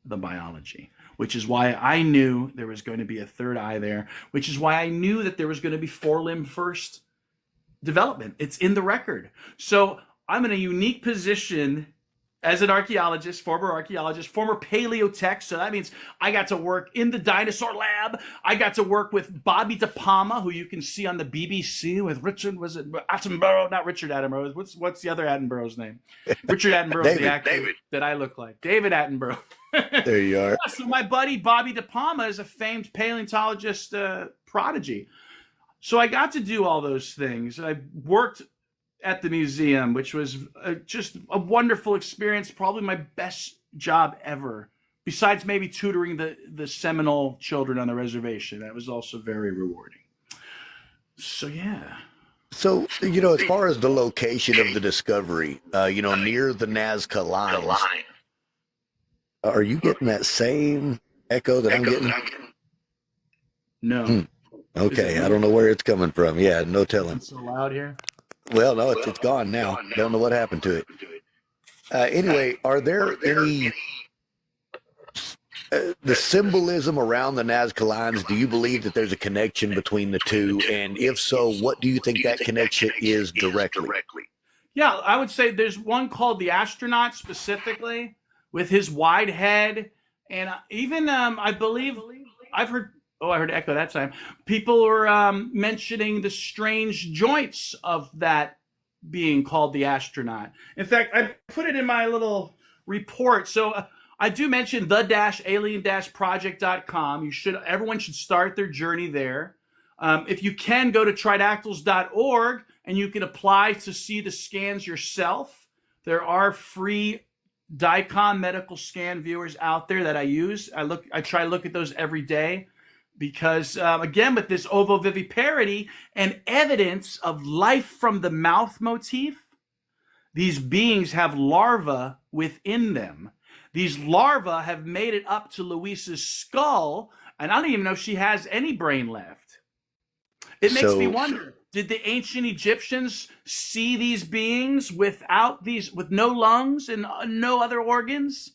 S2: the biology, which is why I knew there was going to be a third eye there, which is why I knew that there was going to be four-limb first development. It's in the record. So I'm in a unique position as an archaeologist, former paleotech. So that means I got to work in the dinosaur lab. I got to work with Bobby De Palma, who you can see on the BBC with Richard, was it Attenborough? Not Richard Attenborough. What's the other Attenborough's name? Richard Attenborough, the actor that I look like. David Attenborough.
S1: There you are.
S2: Yeah, so my buddy Bobby De Palma is a famed paleontologist prodigy. So I got to do all those things. I worked at the museum, which was just a wonderful experience, probably my best job ever, besides maybe tutoring the Seminole children on the reservation. That was also very rewarding. So, yeah.
S1: So, as far as the location of the discovery, near the Nazca lines, are you getting that same echo that I'm getting?
S2: No.
S1: Okay, I don't know where it's coming from. Yeah, no telling.
S2: It's so loud here.
S1: Well, no, it's gone now. Don't know what happened to it. Anyway, are there any The symbolism around the Nazca lines, do you believe that there's a connection between the two? And if so, what do you think that connection is directly?
S2: Yeah, I would say there's one called the astronaut specifically with his wide head. And even I believe I've heard, I heard echo that time. People were mentioning the strange joints of that being called the astronaut. In fact, I put it in my little report. So I do mention the-alien-project.com. Everyone should start their journey there. If you can, go to tridactyls.org and you can apply to see the scans yourself. There are free DICOM medical scan viewers out there that I use. I try to look at those every day because, again, with this ovoviviparity and evidence of life from the mouth motif, these beings have larvae within them. These larvae have made it up to Louisa's skull, and I don't even know if she has any brain left. It makes me wonder, did the ancient Egyptians see these beings with no lungs and no other organs?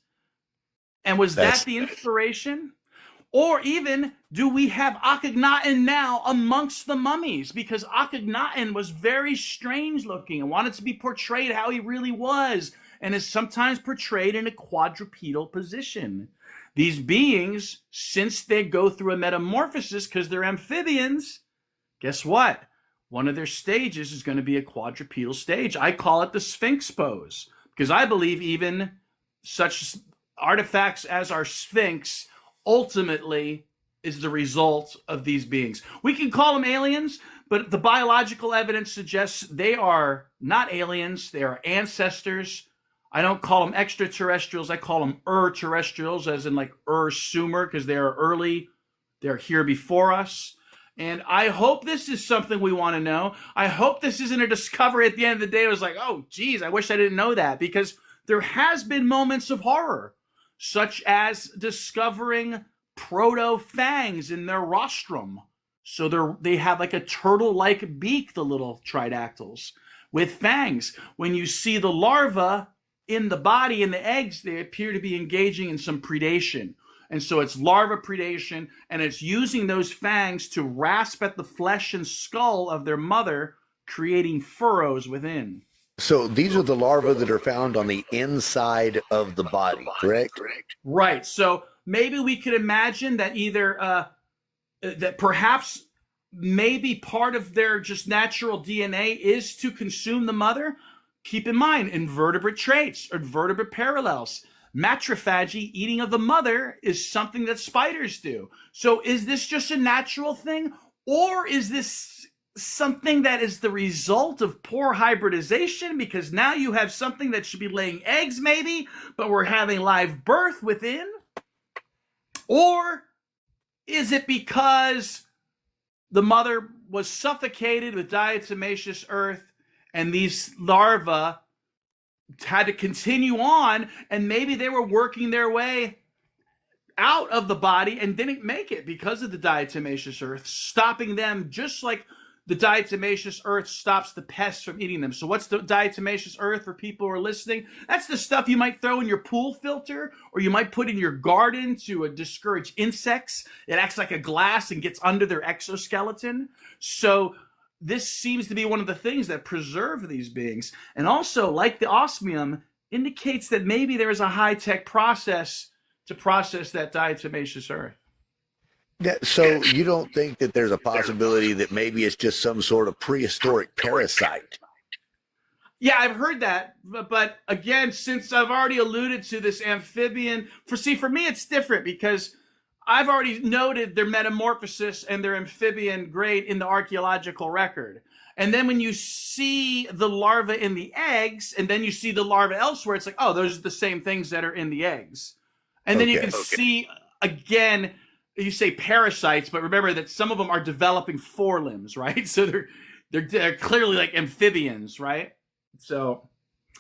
S2: And was that the inspiration? Or even, do we have Akhenaten now amongst the mummies? Because Akhenaten was very strange looking and wanted to be portrayed how he really was, and is sometimes portrayed in a quadrupedal position. These beings, since they go through a metamorphosis because they're amphibians, guess what? One of their stages is going to be a quadrupedal stage. I call it the Sphinx pose because I believe even such artifacts as our Sphinx ultimately is the result of these beings. We can call them aliens, but the biological evidence suggests they are not aliens. They are ancestors. I don't call them extraterrestrials. I call them terrestrials, as in like Sumer, because they are early. They're here before us. And I hope this is something we want to know. I hope this isn't a discovery at the end of the day. It was like, oh, geez, I wish I didn't know that, because there has been moments of horror, such as discovering proto-fangs in their rostrum. So they have like a turtle-like beak, the little tridactyls, with fangs. When you see the larva in the body, in the eggs, they appear to be engaging in some predation. And so it's larva predation, and it's using those fangs to rasp at the flesh and skull of their mother, creating furrows within.
S1: So these are the larvae that are found on the inside of the body, correct?
S2: Right. So maybe we could imagine that either that perhaps maybe part of their just natural DNA is to consume the mother. Keep in mind, invertebrate traits or invertebrate parallels. Matrophagy, eating of the mother, is something that spiders do. So is this just a natural thing, or is this something that is the result of poor hybridization? Because now you have something that should be laying eggs maybe, but we're having live birth within? Or is it because the mother was suffocated with diatomaceous earth and these larvae had to continue on, and maybe they were working their way out of the body and didn't make it because of the diatomaceous earth, stopping them just like the diatomaceous earth stops the pests from eating them. So what's the diatomaceous earth for people who are listening? That's the stuff you might throw in your pool filter, or you might put in your garden to discourage insects. It acts like a glass and gets under their exoskeleton. So this seems to be one of the things that preserve these beings. And also, like the osmium, indicates that maybe there is a high-tech process to process that diatomaceous earth.
S1: So you don't think that there's a possibility that maybe it's just some sort of prehistoric parasite?
S2: Yeah, I've heard that. But again, since I've already alluded to this amphibian, for me it's different because I've already noted their metamorphosis and their amphibian grade in the archaeological record. And then when you see the larva in the eggs, and then you see the larva elsewhere, it's like, oh, those are the same things that are in the eggs. And then you can see, again, you say parasites, but remember that some of them are developing forelimbs, right? So they're clearly like amphibians, right? So,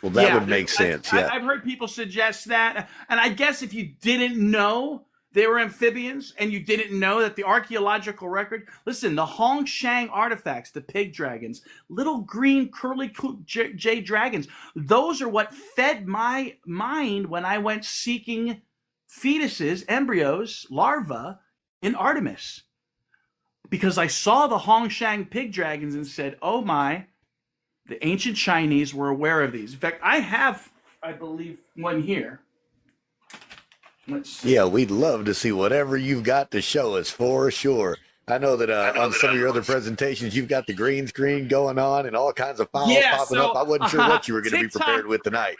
S1: well, that would make sense.
S2: I've heard people suggest that. And I guess if you didn't know they were amphibians, and you didn't know that the archaeological record, listen, the Hongshan artifacts, the pig dragons, little green curly jade dragons, those are what fed my mind when I went seeking fetuses, embryos, larvae in Artemis. Because I saw the Hongshan pig dragons and said, oh my, the ancient Chinese were aware of these. In fact, I have, I believe, one here. Let's see.
S1: Yeah, we'd love to see whatever you've got to show us for sure. I know that on some of your other presentations, you've got the green screen going on and all kinds of files popping up. I wasn't sure what you were going to be prepared with tonight.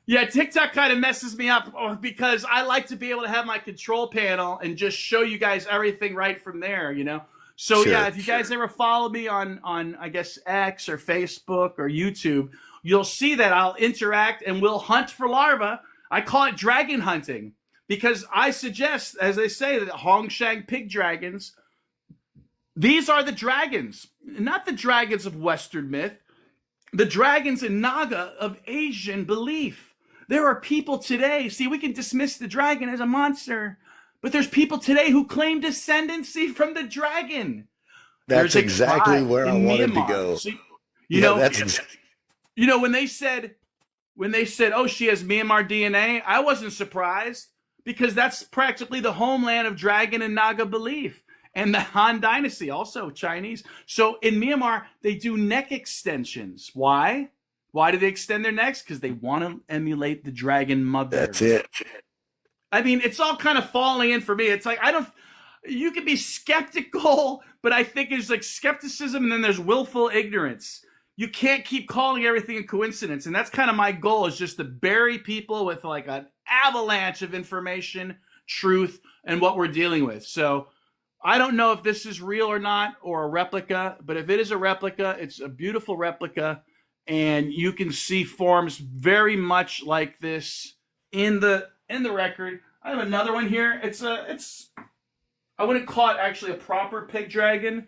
S2: Yeah, TikTok kind of messes me up because I like to be able to have my control panel and just show you guys everything right from there, you know? So
S1: Sure.
S2: yeah, if you guys ever follow me on I guess X or Facebook or YouTube, you'll see that I'll interact and we'll hunt for larvae. I call it dragon hunting because I suggest, as they say, that Hongshan pig dragons, these are the dragons, not the dragons of Western myth, the dragons in Naga of Asian belief. There are people today, see, we can dismiss the dragon as a monster, but there's people today who claim descendancy from the dragon.
S1: That's exactly where I wanted
S2: Myanmar.
S1: to go.
S2: See,
S1: You know,
S2: when they said, oh, she has Myanmar DNA, I wasn't surprised because that's practically the homeland of dragon and Naga belief. And the Han Dynasty, also Chinese. So in Myanmar, they do neck extensions. Why? Why do they extend their necks? Because they want to emulate the dragon mother.
S1: That's it.
S2: I mean, it's all kind of falling in for me. It's like, you can be skeptical, but I think it's like skepticism and then there's willful ignorance. You can't keep calling everything a coincidence. And that's kind of my goal, is just to bury people with like an avalanche of information, truth, and what we're dealing with. So I don't know if this is real or not, or a replica, but if it is a replica, it's a beautiful replica. And you can see forms very much like this in the record. I have another one here. I wouldn't call it actually a proper pig dragon.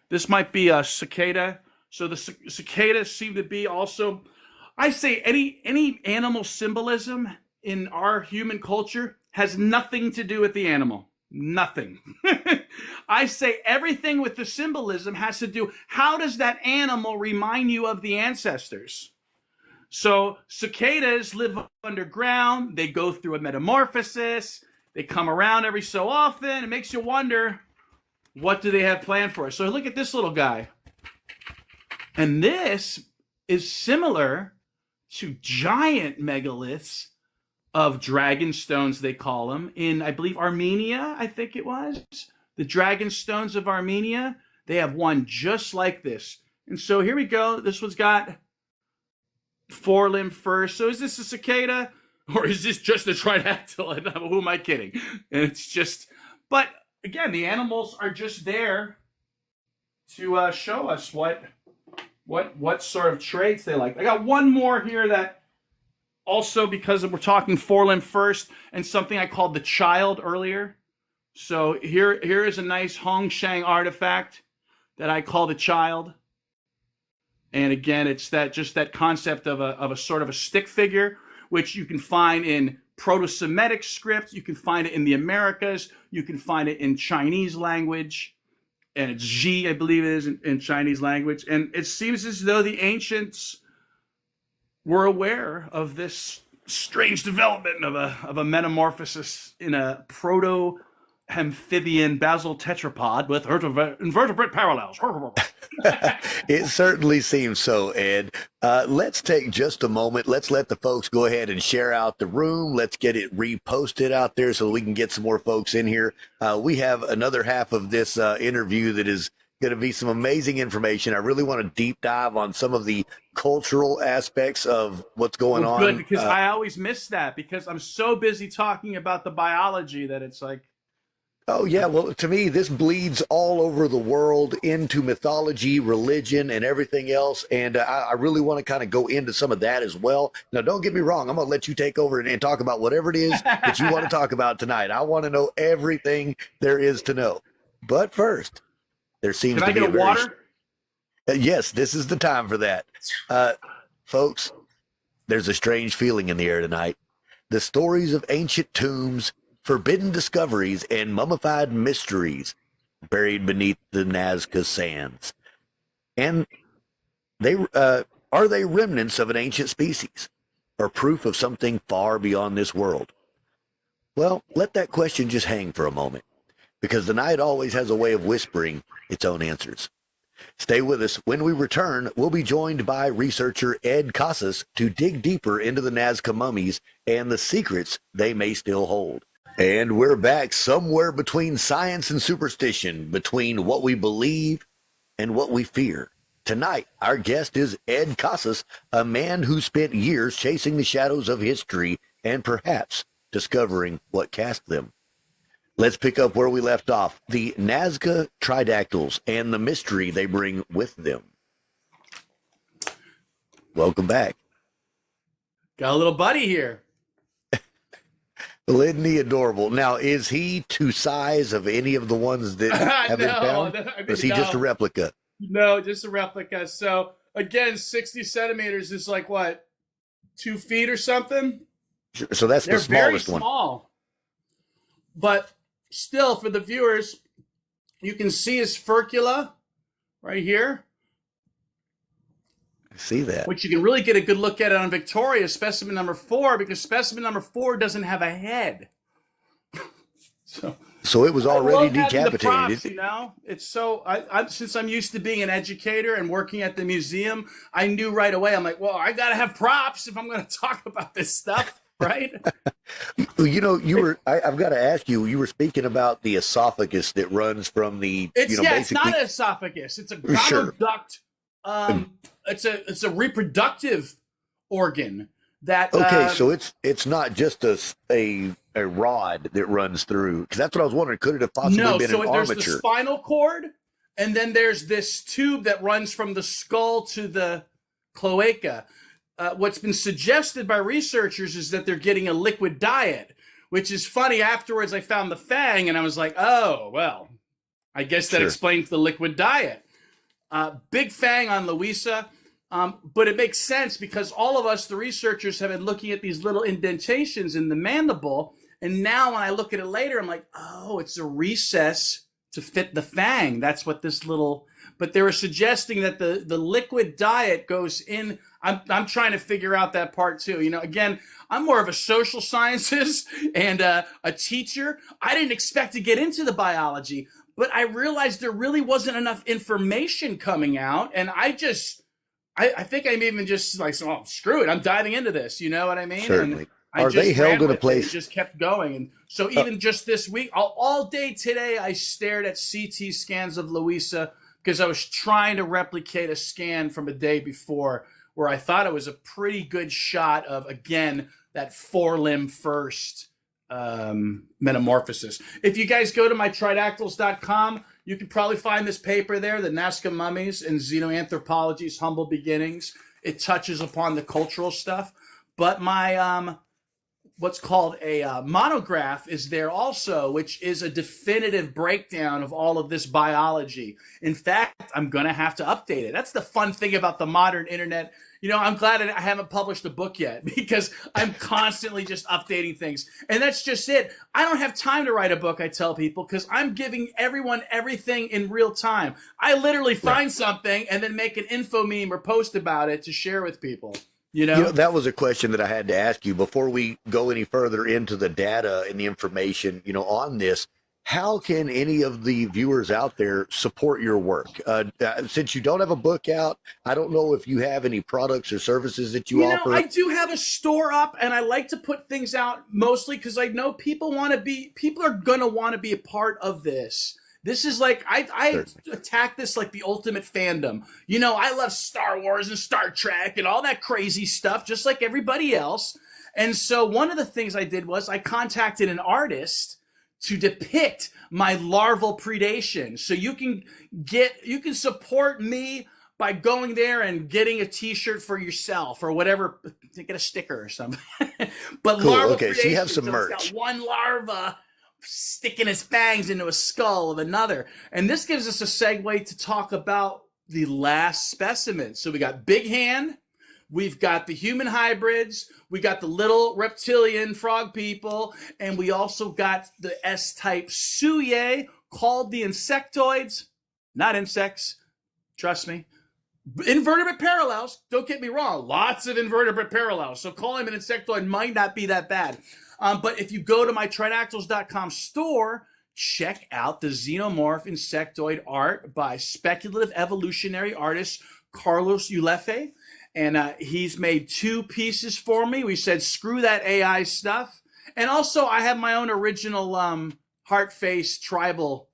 S2: This might be a cicada. So the cicadas seem to be also, I say any animal symbolism in our human culture has nothing to do with the animal. Nothing. I say everything with the symbolism has to do, how does that animal remind you of the ancestors? So cicadas live underground. They go through a metamorphosis. They come around every so often. It makes you wonder, what do they have planned for us? So look at this little guy. And this is similar to giant megaliths of dragon stones, they call them, in, I believe, Armenia, I think it was. The dragon stones of Armenia, they have one just like this. And so here we go. This one's got four-limb first. So is this a cicada or is this just a tridactyl? And who am I kidding? And it's just, but again, the animals are just there to show us what sort of traits they like. I got one more here that also, because we're talking four-limb first and something I called the child earlier. So here is a nice Hongshan artifact that I call the child. And again, it's that concept of a sort of a stick figure, which you can find in Proto-Semitic script. You can find it in the Americas. You can find it in Chinese language. And it's Ji, I believe it is, in Chinese language. And it seems as though the ancients were aware of this strange development of a metamorphosis in a proto-amphibian basal tetrapod with invertebrate parallels.
S1: It certainly seems so, Ed. Let's take just a moment. Let's let the folks go ahead and share out the room. Let's get it reposted out there so we can get some more folks in here. We have another half of this interview that is going to be some amazing information. I really want to deep dive on some of the cultural aspects of what's going on.
S2: Good, because I always miss that because I'm so busy talking about the biology that it's like,
S1: oh, yeah. Well, to me, this bleeds all over the world into mythology, religion, and everything else. And I really want to kind of go into some of that as well. Now, don't get me wrong. I'm going to let you take over and talk about whatever it is that you want to talk about tonight. I want to know everything there is to know. But first, there seems to be
S2: a water?
S1: Yes, this is the time for that. Folks, there's a strange feeling in the air tonight. The stories of ancient tombs, forbidden discoveries, and mummified mysteries buried beneath the Nazca sands. And are they remnants of an ancient species or proof of something far beyond this world? Well, let that question just hang for a moment, because the night always has a way of whispering its own answers. Stay with us. When we return, we'll be joined by researcher Ed Casas to dig deeper into the Nazca Mummies and the secrets they may still hold. And we're back somewhere between science and superstition, between what we believe and what we fear. Tonight, our guest is Ed Casas, a man who spent years chasing the shadows of history and perhaps discovering what cast them. Let's pick up where we left off. The Nazca Tridactyls and the mystery they bring with them. Welcome back.
S2: Got a little buddy here.
S1: Isn't he adorable? Now, is he to size of any of the ones that have been found? Or is he just a replica?
S2: No, just a replica. So, again, 60 centimeters is like, what, 2 feet or something?
S1: So that's the smallest one.
S2: They're very small. But still, for the viewers, you can see his furcula right here.
S1: I see that.
S2: Which you can really get a good look at it on Victoria, specimen number 4, because specimen number 4 doesn't have a head.
S1: So it was already decapitated.
S2: Props, you know, it's so. Since I'm used to being an educator and working at the museum, I knew right away. I'm like, well, I gotta have props if I'm going to talk about this stuff, right?
S1: You know, I've got to ask you. You were speaking about the esophagus that runs from the.
S2: It's not an esophagus. It's a gonoduct.
S1: Sure.
S2: It's a reproductive organ that.
S1: Okay, so it's not just a rod that runs through, because that's what I was wondering. Could it have possibly been an armature?
S2: There's the spinal cord, and then there's this tube that runs from the skull to the cloaca. What's been suggested by researchers is that they're getting a liquid diet, which is funny. Afterwards, I found the fang, and I was like, oh, well, I guess that explains the liquid diet. Big fang on Louisa, but it makes sense because all of us, the researchers, have been looking at these little indentations in the mandible, and now when I look at it later, I'm like, oh, it's a recess to fit the fang. That's what this little... But they were suggesting that the liquid diet goes in. I'm trying to figure out that part too. You know, again, I'm more of a social scientist and a teacher. I didn't expect to get into the biology, but I realized there really wasn't enough information coming out, and I think I'm even just like, oh, screw it, I'm diving into this. You know what I mean?
S1: Certainly.
S2: And
S1: Are they held in a place?
S2: It just kept going, and so even just this week, all day today, I stared at CT scans of Louisa because I was trying to replicate a scan from a day before where I thought it was a pretty good shot of, again, that four-limb first metamorphosis. If you guys go to my tridactyls.com, you can probably find this paper there, the Nazca Mummies and Xenoanthropology's Humble Beginnings. It touches upon the cultural stuff. But my what's called a monograph is there also, which is a definitive breakdown of all of this biology. In fact, I'm going to have to update it. That's the fun thing about the modern internet. You know, I'm glad I haven't published a book yet because I'm constantly just updating things. And that's just it. I don't have time to write a book, I tell people, because I'm giving everyone everything in real time. I literally find something and then make an info meme or post about it to share with people. You know,
S1: that was a question that I had to ask you before we go any further into the data and the information, on this. How can any of the viewers out there support your work? Since you don't have a book out, I don't know if you have any products or services that you offer.
S2: I do have a store up, and I like to put things out mostly because I know people are going to want to be a part of this. This is like, I attack this like the ultimate fandom. You know, I love Star Wars and Star Trek and all that crazy stuff, just like everybody else. And so one of the things I did was I contacted an artist to depict my larval predation. So you can support me by going there and getting a t-shirt for yourself or whatever, get a sticker or something. But
S1: cool.
S2: larval
S1: Okay,
S2: predation,
S1: so you have some merch.
S2: It's got one larva sticking his fangs into a skull of another. And this gives us a segue to talk about the last specimen. So we got Big Hand, we've got the human hybrids, we got the little reptilian frog people, and we also got the S-type Suye, called the insectoids. Not insects, trust me. Invertebrate parallels, don't get me wrong, lots of invertebrate parallels. So calling him an insectoid might not be that bad. But if you go to my tridactyls.com store, check out the xenomorph insectoid art by speculative evolutionary artist Carlos Ulefe. And he's made 2 pieces for me. We said, screw that AI stuff. And also, I have my own original heart face tribal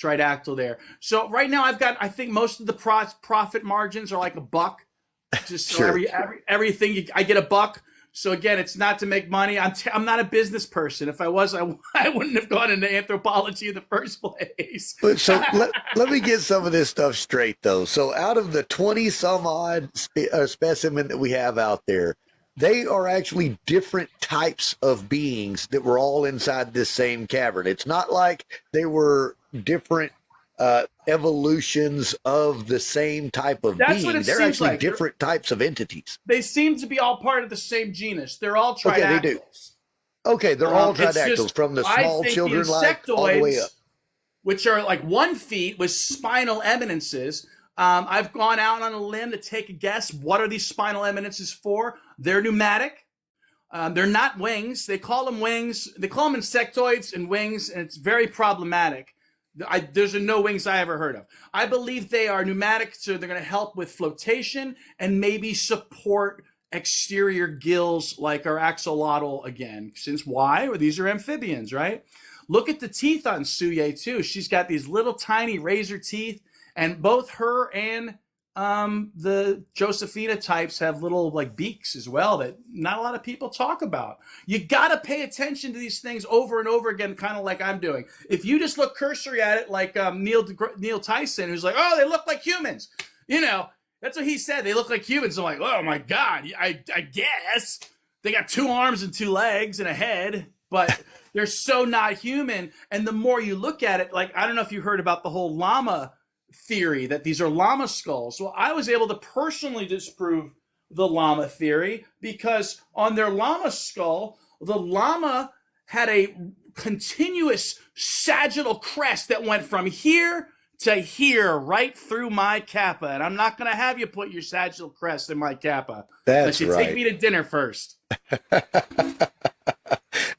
S2: tridactyl there. So right now, I've got, I think most of the profit margins are like $1. Just so
S1: Sure.
S2: everything, I get $1. So again, it's not to make money. I'm not a business person. If I was, I wouldn't have gone into anthropology in the first place.
S1: But so let me get some of this stuff straight, though. So out of the 20 some odd specimen that we have out there, they are actually different types of beings that were all inside this same cavern. It's not like they were different evolutions of the same type of
S2: That's
S1: being.
S2: what it
S1: They're
S2: seems
S1: actually
S2: like.
S1: different types of entities.
S2: They seem to be all part of the same genus. They're all tridactyls.
S1: Okay, they do. Okay, they're all
S2: It's
S1: tridactyls,
S2: just,
S1: from the
S2: I
S1: small
S2: think
S1: children
S2: the
S1: like all the way
S2: insectoids,
S1: up.
S2: which are like 1 feet with spinal eminences. I've gone out on a limb to take a guess. What are these spinal eminences for? They're pneumatic. They're not wings. They call them wings. They call them insectoids and wings, and it's very problematic. There's no wings I ever heard of. I believe they are pneumatic, so they're going to help with flotation and maybe support exterior gills like our axolotl again. Since why? Well, these are amphibians, right? Look at the teeth on Suye too. She's got these little tiny razor teeth, and both her and the Josephina types have little like beaks as well that not a lot of people talk about. You got to pay attention to these things over and over again, kind of like I'm doing. If you just look cursory at it, like Neil Tyson, who's like, oh, they look like humans. You know, that's what he said. They look like humans. I'm like, oh my God, I guess. They got 2 arms and 2 legs and a head, but they're so not human. And the more you look at it, like, I don't know if you heard about the whole llama theory that these are llama skulls. Well, I was able to personally disprove the llama theory because on their llama skull, the llama had a continuous sagittal crest that went from here to here, right through my kappa. And I'm not going to have you put your sagittal crest in my kappa.
S1: That's
S2: unless you
S1: right.
S2: take me to dinner first.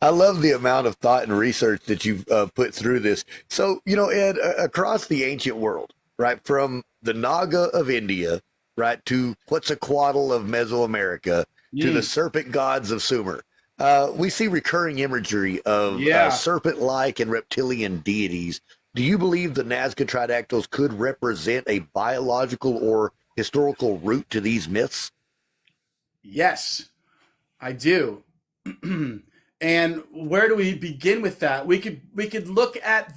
S1: I love the amount of thought and research that you've put through this. So, you know, Ed, across the ancient world, right, from the Naga of India, right, to Quetzalcoatl of Mesoamerica, to the serpent gods of Sumer, we see recurring imagery of serpent-like and reptilian deities. Do you believe the Nazca Tridactyls could represent a biological or historical root to these myths?
S2: Yes, I do. And where do we begin with that? We could look at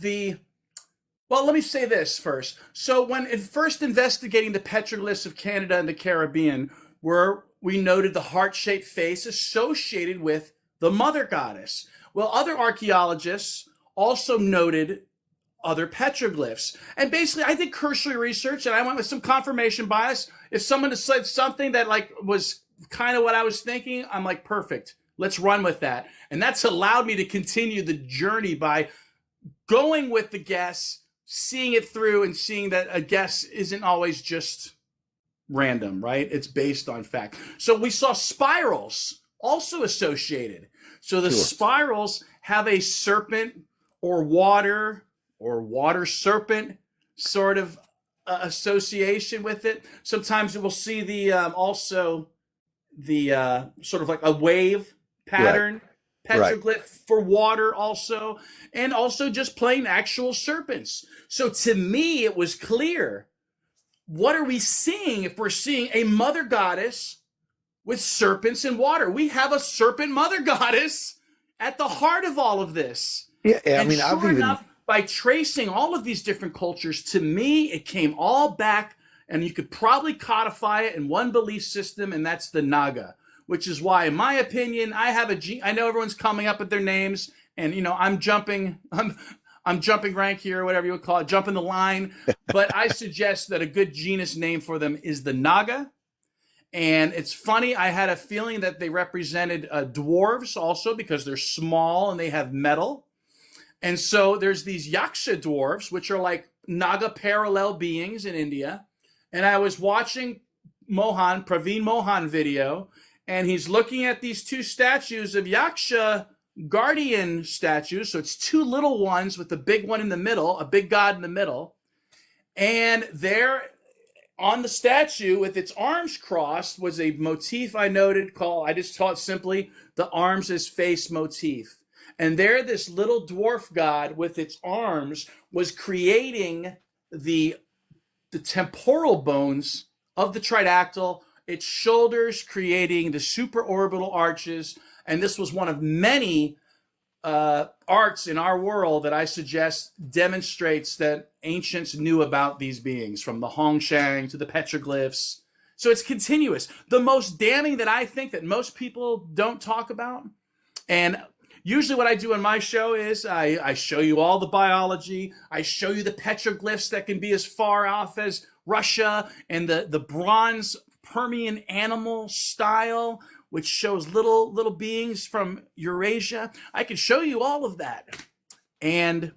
S2: well, let me say this first. So when first investigating the petroglyphs of Canada and the Caribbean, where we noted the heart-shaped face associated with the mother goddess. Well, other archaeologists also noted other petroglyphs. And basically, I did cursory research, and I went with some confirmation bias. If someone had said something that like was kind of what I was thinking, I'm like, perfect. Let's run with that. And that's allowed me to continue the journey by going with the guess, seeing it through, and seeing that a guess isn't always just random, right? It's based on fact. So we saw spirals also associated. So the spirals have a serpent or water serpent sort of association with it. Sometimes we'll see the also the sort of like a wave pattern petroglyph for water also, and also just plain actual serpents. So to me, it was clear. What are we seeing if we're seeing a mother goddess with serpents and water? We have a serpent mother goddess at the heart of all of this.
S1: Yeah, I
S2: and
S1: mean,
S2: sure enough, by tracing all of these different cultures, to me, it came all back, and you could probably codify it in one belief system, and that's the Naga, which is why, in my opinion, I know everyone's coming up with their names, and, you know, I'm jumping rank here, or whatever you would call it, jumping the line, but I suggest that a good genus name for them is the Naga. And it's funny, I had a feeling that they represented dwarves also because they're small and they have metal. And so there's these Yaksha dwarves, which are like Naga parallel beings in India. And I was watching Praveen Mohan video, and he's looking at these 2 statues of Yaksha guardian statues. So it's two little ones with the big one in the middle, a big god in the middle. And there on the statue with its arms crossed was a motif I noted called, I just taught simply the arms as face motif. And there, this little dwarf god with its arms was creating the temporal bones of the tridactyl, its shoulders creating the supraorbital arches. And this was one of many arts in our world that I suggest demonstrates that ancients knew about these beings, from the Hongshang to the petroglyphs. So it's continuous. The most damning that I think that most people don't talk about, and usually what I do on my show is I show you all the biology. I show you the petroglyphs that can be as far off as Russia, and the bronze Permian animal style, which shows little beings from Eurasia. I can show you all of that. And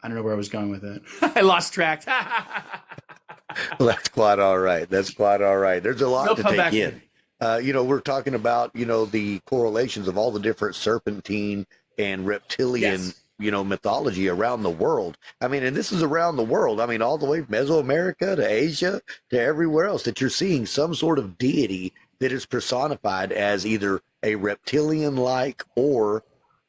S2: I don't know where I was going with it. I lost track.
S1: Well, that's quite all right. That's quite all right. There's a lot to take in. We're talking about, the correlations of all the different serpentine and reptilian, mythology around the world. I mean, and this is around the world. I mean, all the way from Mesoamerica to Asia to everywhere else, that you're seeing some sort of deity that is personified as either a reptilian-like or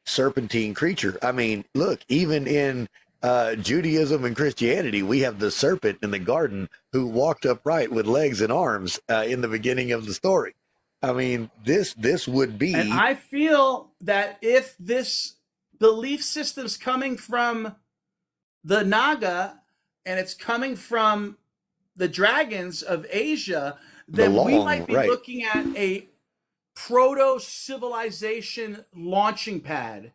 S1: serpentine creature. I mean, look, even in Judaism and Christianity, we have the serpent in the garden who walked upright with legs and arms in the beginning of the story. I mean, this would be...
S2: And I feel that if this belief system's coming from the Naga and it's coming from the dragons of Asia, then we might be looking at a proto-civilization launching pad.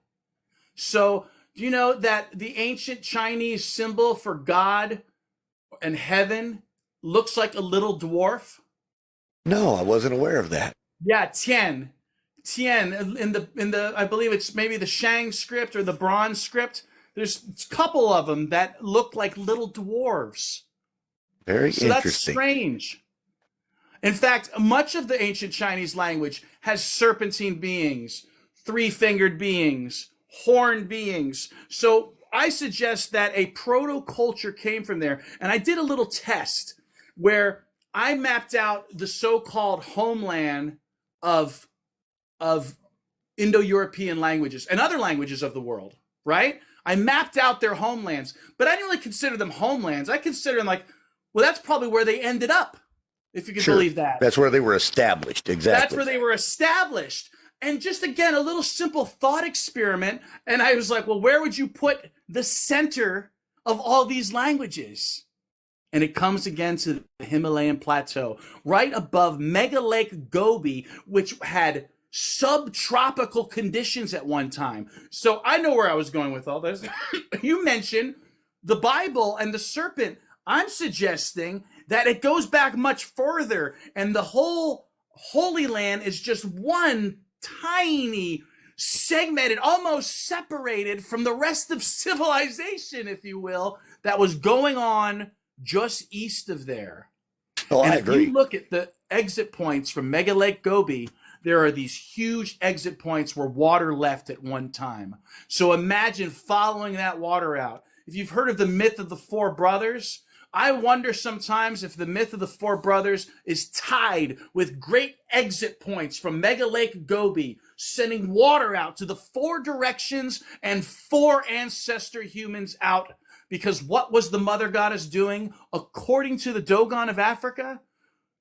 S2: So, do you know that the ancient Chinese symbol for God and heaven looks like a little dwarf?
S1: No, I wasn't aware of that.
S2: Yeah, Tian in the I believe it's maybe the Shang script or the Bronze script. There's a couple of them that look like little dwarves.
S1: Very interesting.
S2: That's strange. In fact, much of the ancient Chinese language has serpentine beings, three-fingered beings, horned beings. So I suggest that a proto-culture came from there. And I did a little test where I mapped out the so-called homeland of Indo-European languages and other languages of the world, right? I mapped out their homelands, but I didn't really consider them homelands. I consider them like, well, that's probably where they ended up, if you can believe that.
S1: That's where they were established, exactly.
S2: That's where they were established. And just, again, a little simple thought experiment. And I was like, well, where would you put the center of all these languages? And it comes again to the Himalayan plateau, right above Mega Lake Gobi, which had subtropical conditions at one time. So I know where I was going with all this. You mentioned the Bible and the serpent. I'm suggesting that it goes back much further, and the whole Holy Land is just one tiny, segmented, almost separated from the rest of civilization, if you will, that was going on just east of there.
S1: Oh,
S2: and
S1: I agree.
S2: If you look at the exit points from Mega Lake Gobi, there are these huge exit points where water left at one time. So imagine following that water out. If you've heard of the myth of the four brothers, I wonder sometimes if the myth of the four brothers is tied with great exit points from Mega Lake Gobi, sending water out to the four directions and four ancestor humans out. Because what was the mother goddess doing? According to the Dogon of Africa,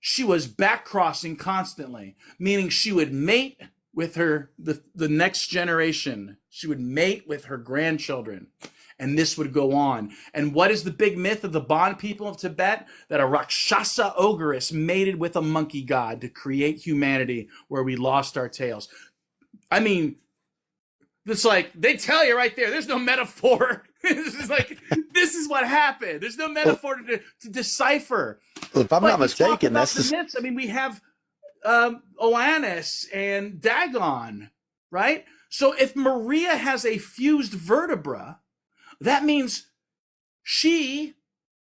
S2: she was back-crossing constantly, meaning she would mate with the next generation. She would mate with her grandchildren. And this would go on. And what is the big myth of the Bon people of Tibet? That a Rakshasa ogress mated with a monkey god to create humanity, where we lost our tails. I mean, it's like, they tell you right there, there's no metaphor. This is what happened. There's no metaphor to decipher.
S1: Well, if I'm not mistaken, that's
S2: the myths. I mean, we have Oannes and Dagon, right? So if Maria has a fused vertebra, that means she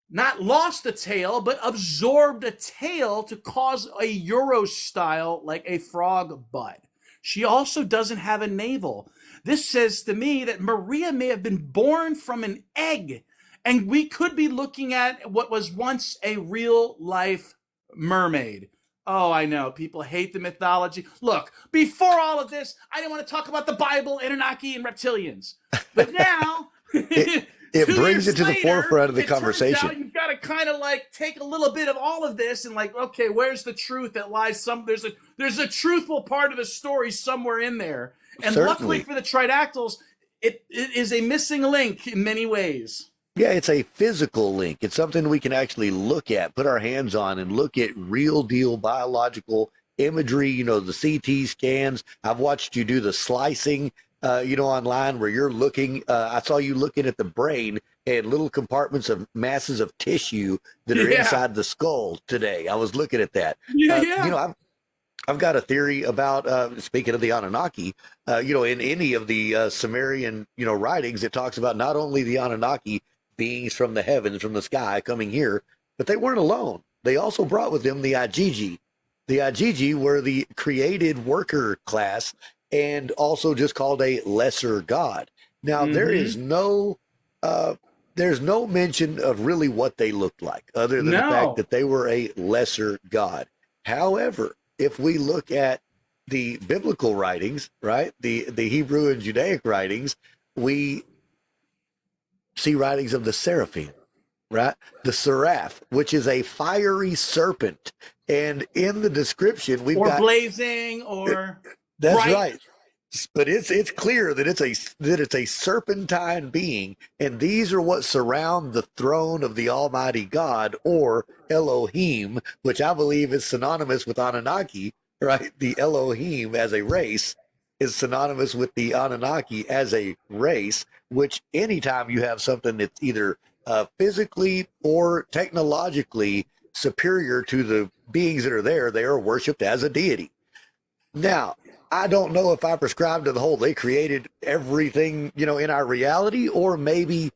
S2: not lost a tail, but absorbed a tail to cause a Euro style, like a frog butt. She also doesn't have a navel. This says to me that Maria may have been born from an egg, and we could be looking at what was once a real life mermaid. Oh, I know. People hate the mythology. Look, before all of this, I didn't want to talk about the Bible, Anunnaki, and reptilians. But now,
S1: it brings it to the forefront of the conversation.
S2: Turns out you've got to kind of like take a little bit of all of this and like, okay, where's the truth that lies there's a truthful part of the story somewhere in there. And
S1: Certainly.
S2: Luckily for the Tridactyls, it is a missing link in many ways.
S1: Yeah, it's a physical link. It's something we can actually look at, put our hands on, and look at real deal biological imagery, you know, the CT scans. I've watched you do the slicing, online where you're looking. I saw you looking at the brain and little compartments of masses of tissue that are inside the skull today. I was looking at that. I've got a theory about, speaking of the Anunnaki, in any of the Sumerian, writings, it talks about not only the Anunnaki beings from the heavens, from the sky coming here, but they weren't alone. They also brought with them the Agigi. The Agigi were the created worker class and also just called a lesser god. Now, there's no mention of really what they looked like other than the fact that they were a lesser god. However, if we look at the biblical writings, right, the Hebrew and Judaic writings, we see writings of the seraphim, right? The seraph, which is a fiery serpent. And in the description, we've got
S2: blazing or
S1: that's
S2: bright.
S1: Right. But it's clear that it's a serpentine being, and these are what surround the throne of the Almighty God, or Elohim, which I believe is synonymous with Anunnaki, right? The Elohim as a race is synonymous with the Anunnaki as a race, which anytime you have something that's either physically or technologically superior to the beings that are there, they are worshipped as a deity. Now, I don't know if I prescribe to the whole they created everything, in our reality, or maybe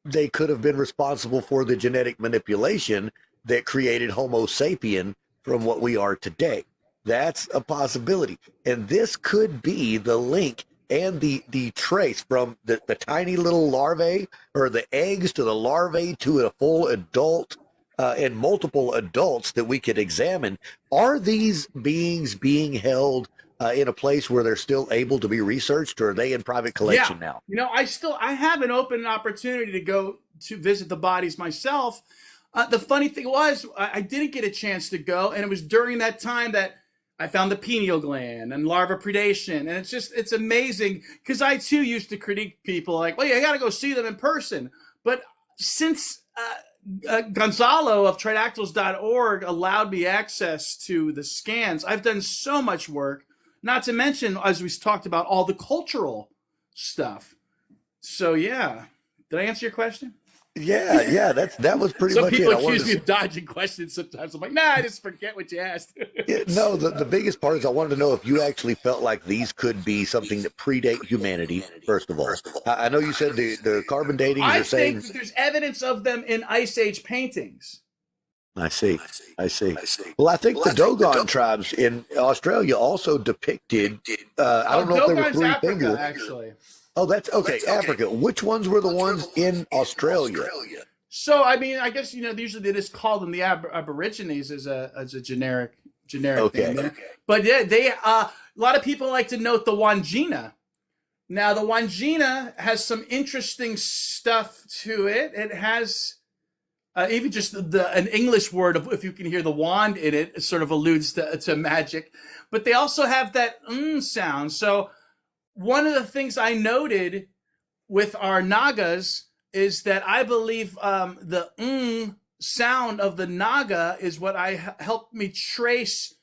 S1: they could have been responsible for the genetic manipulation that created Homo sapien from what we are today. That's a possibility. And this could be the link and the trace from the tiny little larvae or the eggs to the larvae to a full adult and multiple adults that we could examine. Are these beings being held in a place where they're still able to be researched, or are they in private collection now?
S2: I have an open opportunity to go to visit the bodies myself. The funny thing was, I didn't get a chance to go, and it was during that time that I found the pineal gland and larva predation, and it's amazing because I too used to critique people like, well, you got to go see them in person. But since Gonzalo of tridactyls.org allowed me access to the scans, I've done so much work, not to mention, as we talked about, all the cultural stuff. So yeah, did I answer your question?
S1: Yeah, that was pretty much it.
S2: Some people accuse me of dodging questions sometimes. I'm like, nah, I just forget what you asked.
S1: No, the biggest part is I wanted to know if you actually felt like these could be something that predate humanity, first of all. I know you said the carbon dating are saying...
S2: I think there's evidence of them in Ice Age paintings.
S1: I see. Well, I think the Dogon tribes in Australia also depicted, I don't know if they were three-fingered.
S2: Actually.
S1: Oh, that's okay. Africa. Which ones were the ones in Australia?
S2: So, I mean, I guess, usually they just call them the Aborigines as a generic thing there. But yeah, a lot of people like to note the Wangina. Now, the Wangina has some interesting stuff to it. It has even just an English word of, if you can hear the wand in it, it sort of alludes to magic. But they also have that sound. So one of the things I noted with our Nagas is that I believe the sound of the Naga is what helped me trace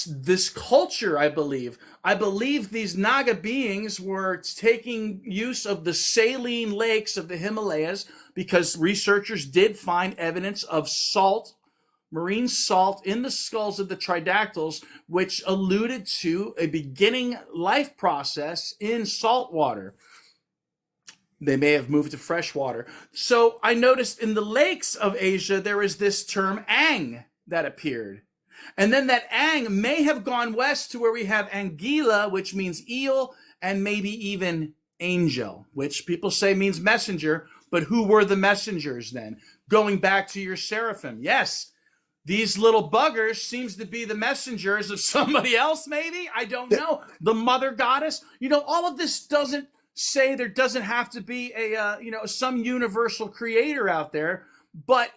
S2: this culture, I believe. I believe these Naga beings were taking use of the saline lakes of the Himalayas because researchers did find evidence of salt, marine salt in the skulls of the Tridactyls, which alluded to a beginning life process in salt water. They may have moved to fresh water. So I noticed in the lakes of Asia, there is this term Ang that appeared. And then that ang may have gone west to where we have Anguilla, which means eel, and maybe even angel, which people say means messenger. But who were the messengers then? Going back to your seraphim. Yes, these little buggers seems to be the messengers of somebody else, maybe. I don't know. The mother goddess. All of this doesn't say there doesn't have to be some universal creator out there. But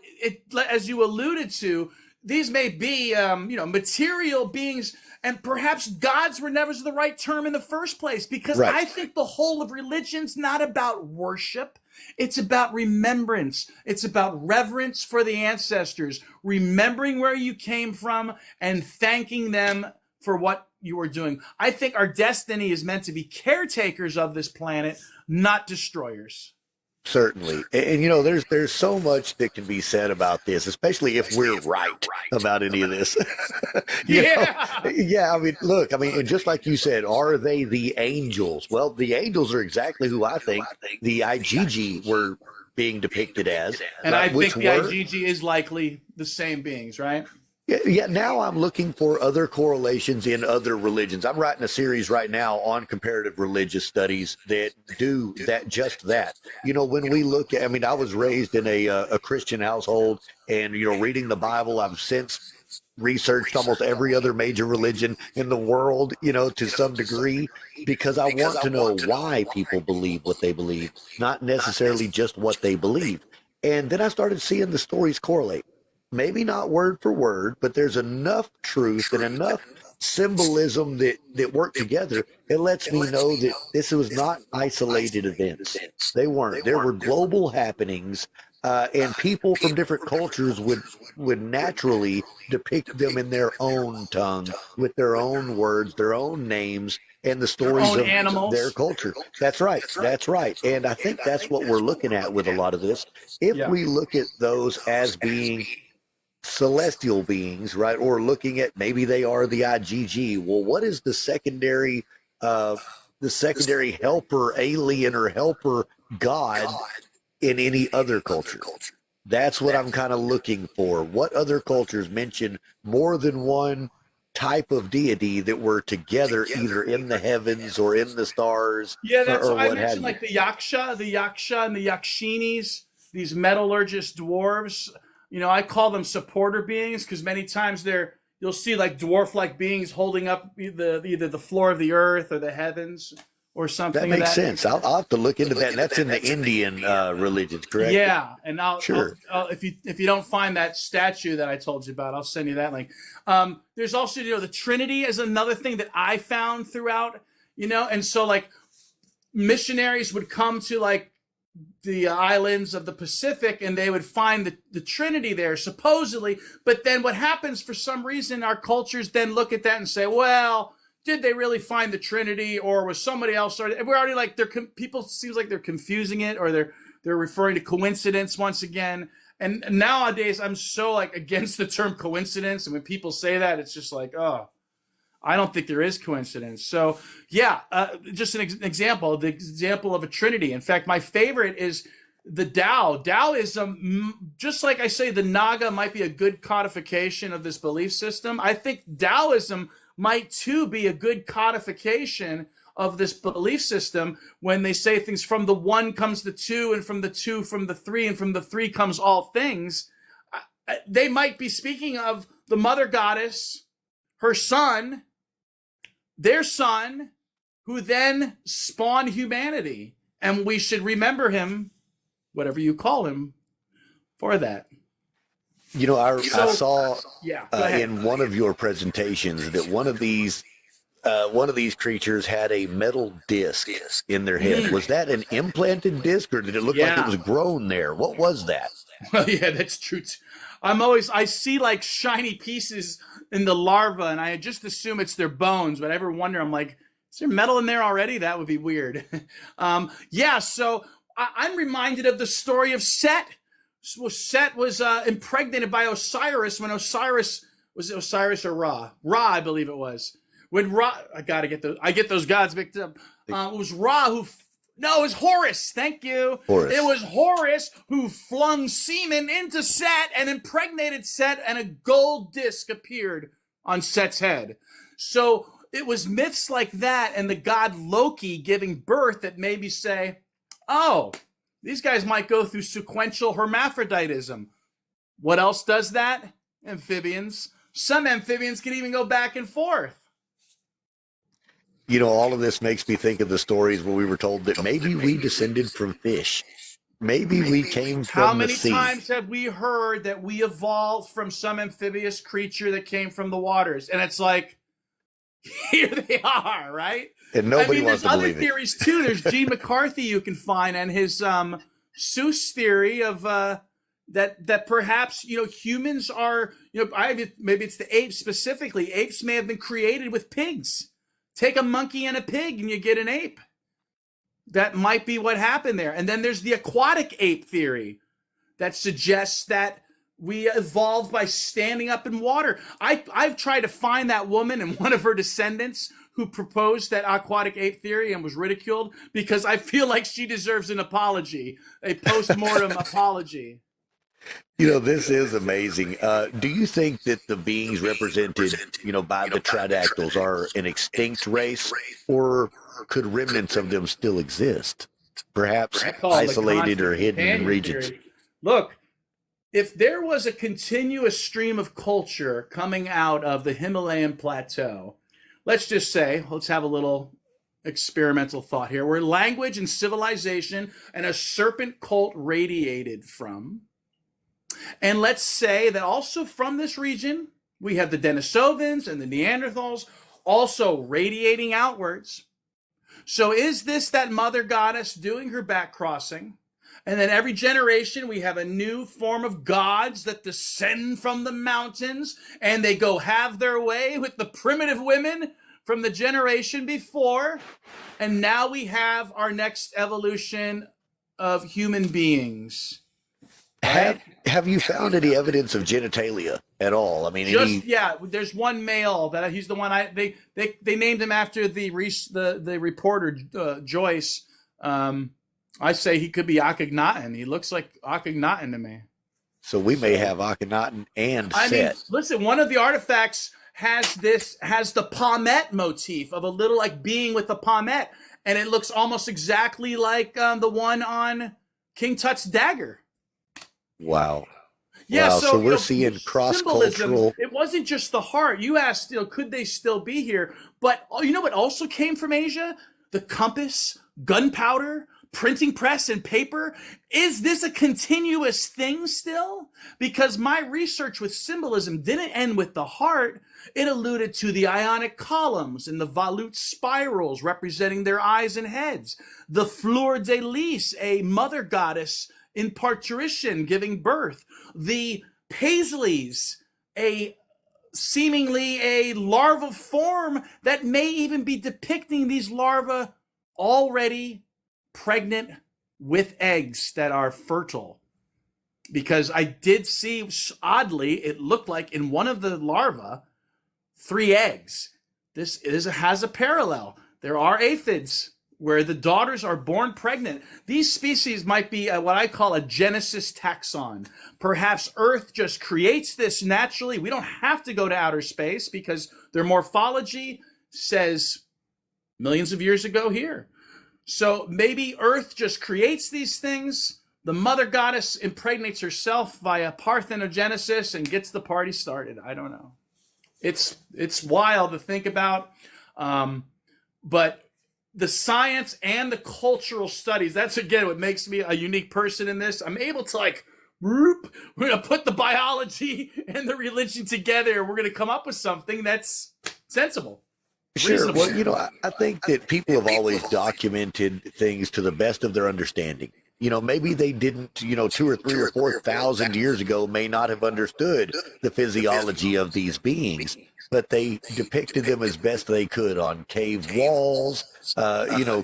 S2: as you alluded to, these may be, material beings, and perhaps gods were never the right term in the first place, because right. I think the whole of religion's not about worship. It's about remembrance. It's about reverence for the ancestors, remembering where you came from and thanking them for what you were doing. I think our destiny is meant to be caretakers of this planet, not destroyers.
S1: Certainly. And there's so much that can be said about this, especially if we're right about any of this. Yeah. And just like you said, are they the angels? Well, the angels are exactly who I think the IgG were being depicted as.
S2: And I think the IgG is likely the same beings, right?
S1: Yeah, now I'm looking for other correlations in other religions. I'm writing a series right now on comparative religious studies that do just that. When we look at, I was raised in a Christian household, and, reading the Bible, I've since researched almost every other major religion in the world, to some degree, because I want to know why people believe what they believe, not necessarily just what they believe. And then I started seeing the stories correlate. Maybe not word for word, but there's enough truth and enough symbolism that work together. It lets me know that this was not isolated events. They weren't. There were global happenings, and people from different cultures would naturally depict them in their own tongue, with their own words, their own names, and the stories of animals. Their culture. That's right. And I think that's what we're looking at with a lot of this. If we look at those as being celestial beings, right, or looking at maybe they are the IgG, well, what is the secondary helper, alien or helper god in any other culture? That's what I'm kind of looking for. What other cultures mention more than one type of deity that were together either in the heavens or in the stars?
S2: Yeah, that's what I mentioned, like the Yaksha and the Yakshinis, these metallurgist dwarves. I call them supporter beings, because many times you'll see like dwarf-like beings holding up either the floor of the earth or the heavens or something.
S1: That makes sense. I'll have to look into that. And that's in the Indian religions, correct?
S2: Yeah, and I'll if you don't find that statue that I told you about, I'll send you that link. There's also the Trinity is another thing that I found throughout. And so like missionaries would come to like the islands of the Pacific, and they would find the Trinity there, supposedly. But then what happens, for some reason, our cultures then look at that and say, well, did they really find the Trinity, or was somebody else started? And we're already like, people seems like they're confusing it, or they're referring to coincidence once again. And nowadays, I'm so like against the term coincidence. And when people say that, it's just like, oh, I don't think there is coincidence. So yeah, just an example, the example of a Trinity. In fact, my favorite is the Tao. Taoism, just like I say, the Naga might be a good codification of this belief system. I think Taoism might too be a good codification of this belief system, when they say things from the one comes the two, and from the two from the three, and from the three comes all things. They might be speaking of the mother goddess, her son, their son, who then spawned humanity. And we should remember him, whatever you call him, for that.
S1: I saw in one of your presentations that one of these creatures had a metal disc in their head. Was that an implanted disc, or did it look like it was grown there? What was that?
S2: Well, yeah, that's true. I see like shiny pieces in the larva, and I just assume it's their bones, but I ever wonder, I'm like, is there metal in there already? That would be weird. So I'm reminded of the story of Set. Set was impregnated by Osiris when Osiris, was it Osiris or Ra? Ra, I believe it was. When Ra, I get those gods mixed up. It was Ra who No, it was Horus. Thank you.
S1: Horus.
S2: It was Horus who flung semen into Set and impregnated Set, and a gold disc appeared on Set's head. So it was myths like that and the god Loki giving birth that made me say, oh, these guys might go through sequential hermaphroditism. What else does that? Amphibians. Some amphibians can even go back and forth.
S1: You know, all of this makes me think of the stories where we were told that maybe we descended from fish. Maybe we came from the sea.
S2: How many times have we heard that we evolved from some amphibious creature that came from the waters? And it's like, here they are, right?
S1: And nobody wants to believe it.
S2: There's other theories too. There's Gene McCarthy you can find, and his Seuss theory of that perhaps, you know, humans are, you know, maybe it's the apes specifically. Apes may have been created with pigs. Take a monkey and a pig and you get an ape. That might be what happened there. And then there's the aquatic ape theory that suggests that we evolved by standing up in water. I've tried to find that woman and one of her descendants who proposed that aquatic ape theory and was ridiculed, because I feel like she deserves an apology, a post-mortem apology.
S1: You know, this is amazing. Do you think that the beings represented, you know, by the tridactyls are an extinct race, or could remnants of them still exist? Perhaps isolated or hidden in regions.
S2: Look, if there was a continuous stream of culture coming out of the Himalayan plateau, let's just say, let's have a little experimental thought here, where language and civilization and a serpent cult radiated from. And let's say that also from this region, we have the Denisovans and the Neanderthals also radiating outwards. So is this that mother goddess doing her back crossing? And then every generation we have a new form of gods that descend from the mountains, and they go have their way with the primitive women from the generation before. And now we have our next evolution of human beings.
S1: Have you found any evidence of genitalia at all? I mean,
S2: yeah, there's one male that he's the one they named him after the reporter Joyce. I say he could be Akhenaten. He looks like Akhenaten to me.
S1: So we may have Akhenaten and Set.
S2: Listen, one of the artifacts has the palmette motif of a little like being with the palmette, and it looks almost exactly like the one on King Tut's dagger.
S1: Wow.
S2: Yeah,
S1: wow. So we're seeing cross-cultural.
S2: It wasn't just the heart. You asked, could they still be here? But you know what also came from Asia? The compass, gunpowder, printing press, and paper. Is this a continuous thing still? Because my research with symbolism didn't end with the heart. It alluded to the ionic columns and the volute spirals representing their eyes and heads. The fleur de lis, a mother goddess in parturition, giving birth. The paisleys, seemingly a larval form that may even be depicting these larvae already pregnant with eggs that are fertile. Because I did see, oddly, it looked like in one of the larvae, 3 eggs. This has a parallel. There are aphids where the daughters are born pregnant. These species might be what I call a Genesis taxon. Perhaps Earth just creates this naturally. We don't have to go to outer space because their morphology says millions of years ago here. So maybe Earth just creates these things. The mother goddess impregnates herself via parthenogenesis and gets the party started. I don't know. It's wild to think about. But the science and the cultural studies, that's again what makes me a unique person in this. I'm able to we're going to put the biology and the religion together. We're going to come up with something that's sensible.
S1: Sure.
S2: Reasonable.
S1: Well, you know, I think that people have always documented things to the best of their understanding. You know, maybe they didn't, 2 or 3 or 4,000 years ago may not have understood the physiology of these beings, but they depicted them as best they could on cave walls,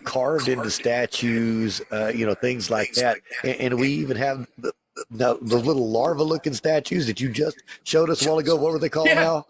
S1: carved into statues, things like that. And we even have the little larva-looking statues that you just showed us a while ago. What were they called now?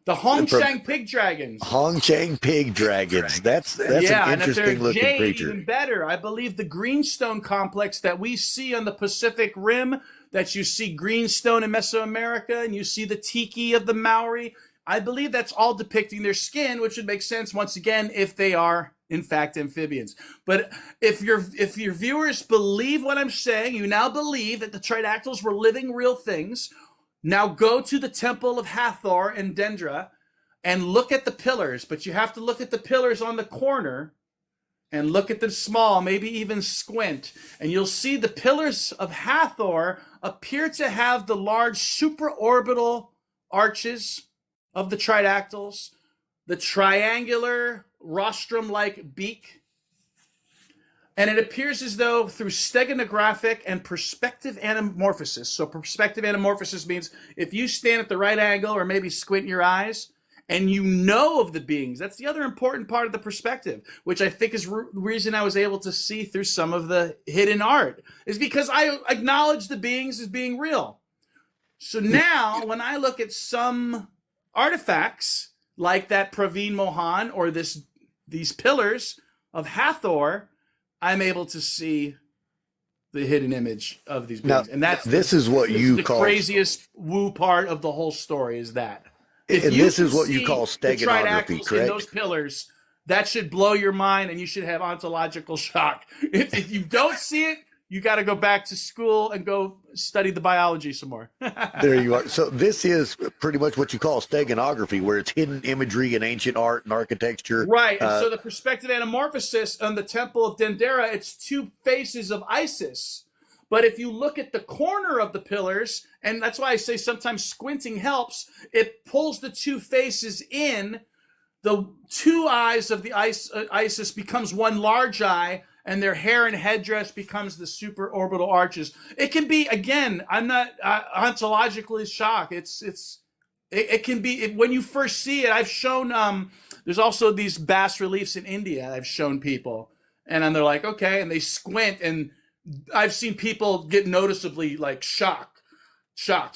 S2: The Hongshang pig dragons.
S1: Hongshang pig dragons. That's an interesting looking
S2: jade,
S1: creature.
S2: even better. I believe the greenstone complex that we see on the Pacific Rim, that you see greenstone in Mesoamerica, and you see the tiki of the Maori. I believe that's all depicting their skin, which would make sense once again if they are in fact amphibians. But if your viewers believe what I'm saying, you now believe that the Tridactyls were living real things. Now go to the Temple of Hathor in Dendra and look at the pillars, but you have to look at the pillars on the corner and look at them small, maybe even squint, and you'll see the pillars of Hathor appear to have the large supraorbital arches of the Tridactyls, the triangular rostrum-like beak, and it appears as though through steganographic and perspective anamorphosis. So perspective anamorphosis means if you stand at the right angle or maybe squint your eyes and you know of the beings, that's the other important part of the perspective, which I think is the reason I was able to see through some of the hidden art, is because I acknowledge the beings as being real. So now when I look at some artifacts like that Praveen Mohan or these pillars of Hathor, I'm able to see the hidden image of these beings.
S1: Now,
S2: and that's
S1: this is what you
S2: the
S1: call
S2: craziest woo part of the whole story is that. If
S1: and
S2: you
S1: this is what
S2: see
S1: you call
S2: the
S1: steganography,
S2: Tridactyls in
S1: correct?
S2: those pillars, that should blow your mind and you should have ontological shock. If you don't see it, you got to go back to school and go study the biology some more.
S1: There you are. So this is pretty much what you call steganography, where it's hidden imagery in ancient art and architecture.
S2: Right. And so the perspective anamorphosis on the Temple of Dendera, it's two faces of Isis. But if you look at the corner of the pillars, and that's why I say sometimes squinting helps, it pulls the two faces in. The two eyes of the Isis becomes one large eye, and their hair and headdress becomes the supraorbital arches. It can be, again, I'm not ontologically shocked. It can be, when you first see it, I've shown, there's also these bas reliefs in India I've shown people. And then they're like, okay, and they squint, and I've seen people get noticeably like shocked.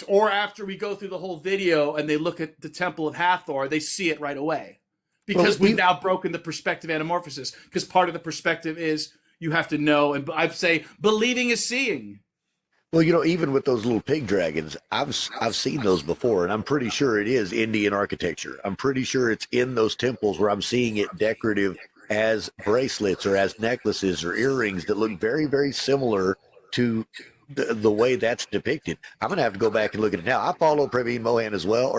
S2: Or after we go through the whole video and they look at the Temple of Hathor, they see it right away. Because we've now broken the perspective anamorphosis. Because part of the perspective is you have to know, and I'd say believing is seeing.
S1: Well, even with those little pig dragons, I've seen those before, and I'm pretty sure it is Indian architecture. I'm pretty sure it's in those temples where I'm seeing it decorative as bracelets or as necklaces or earrings that look very, very similar to the way that's depicted. I'm going to have to go back and look at it now. I follow Praveen Mohan as well,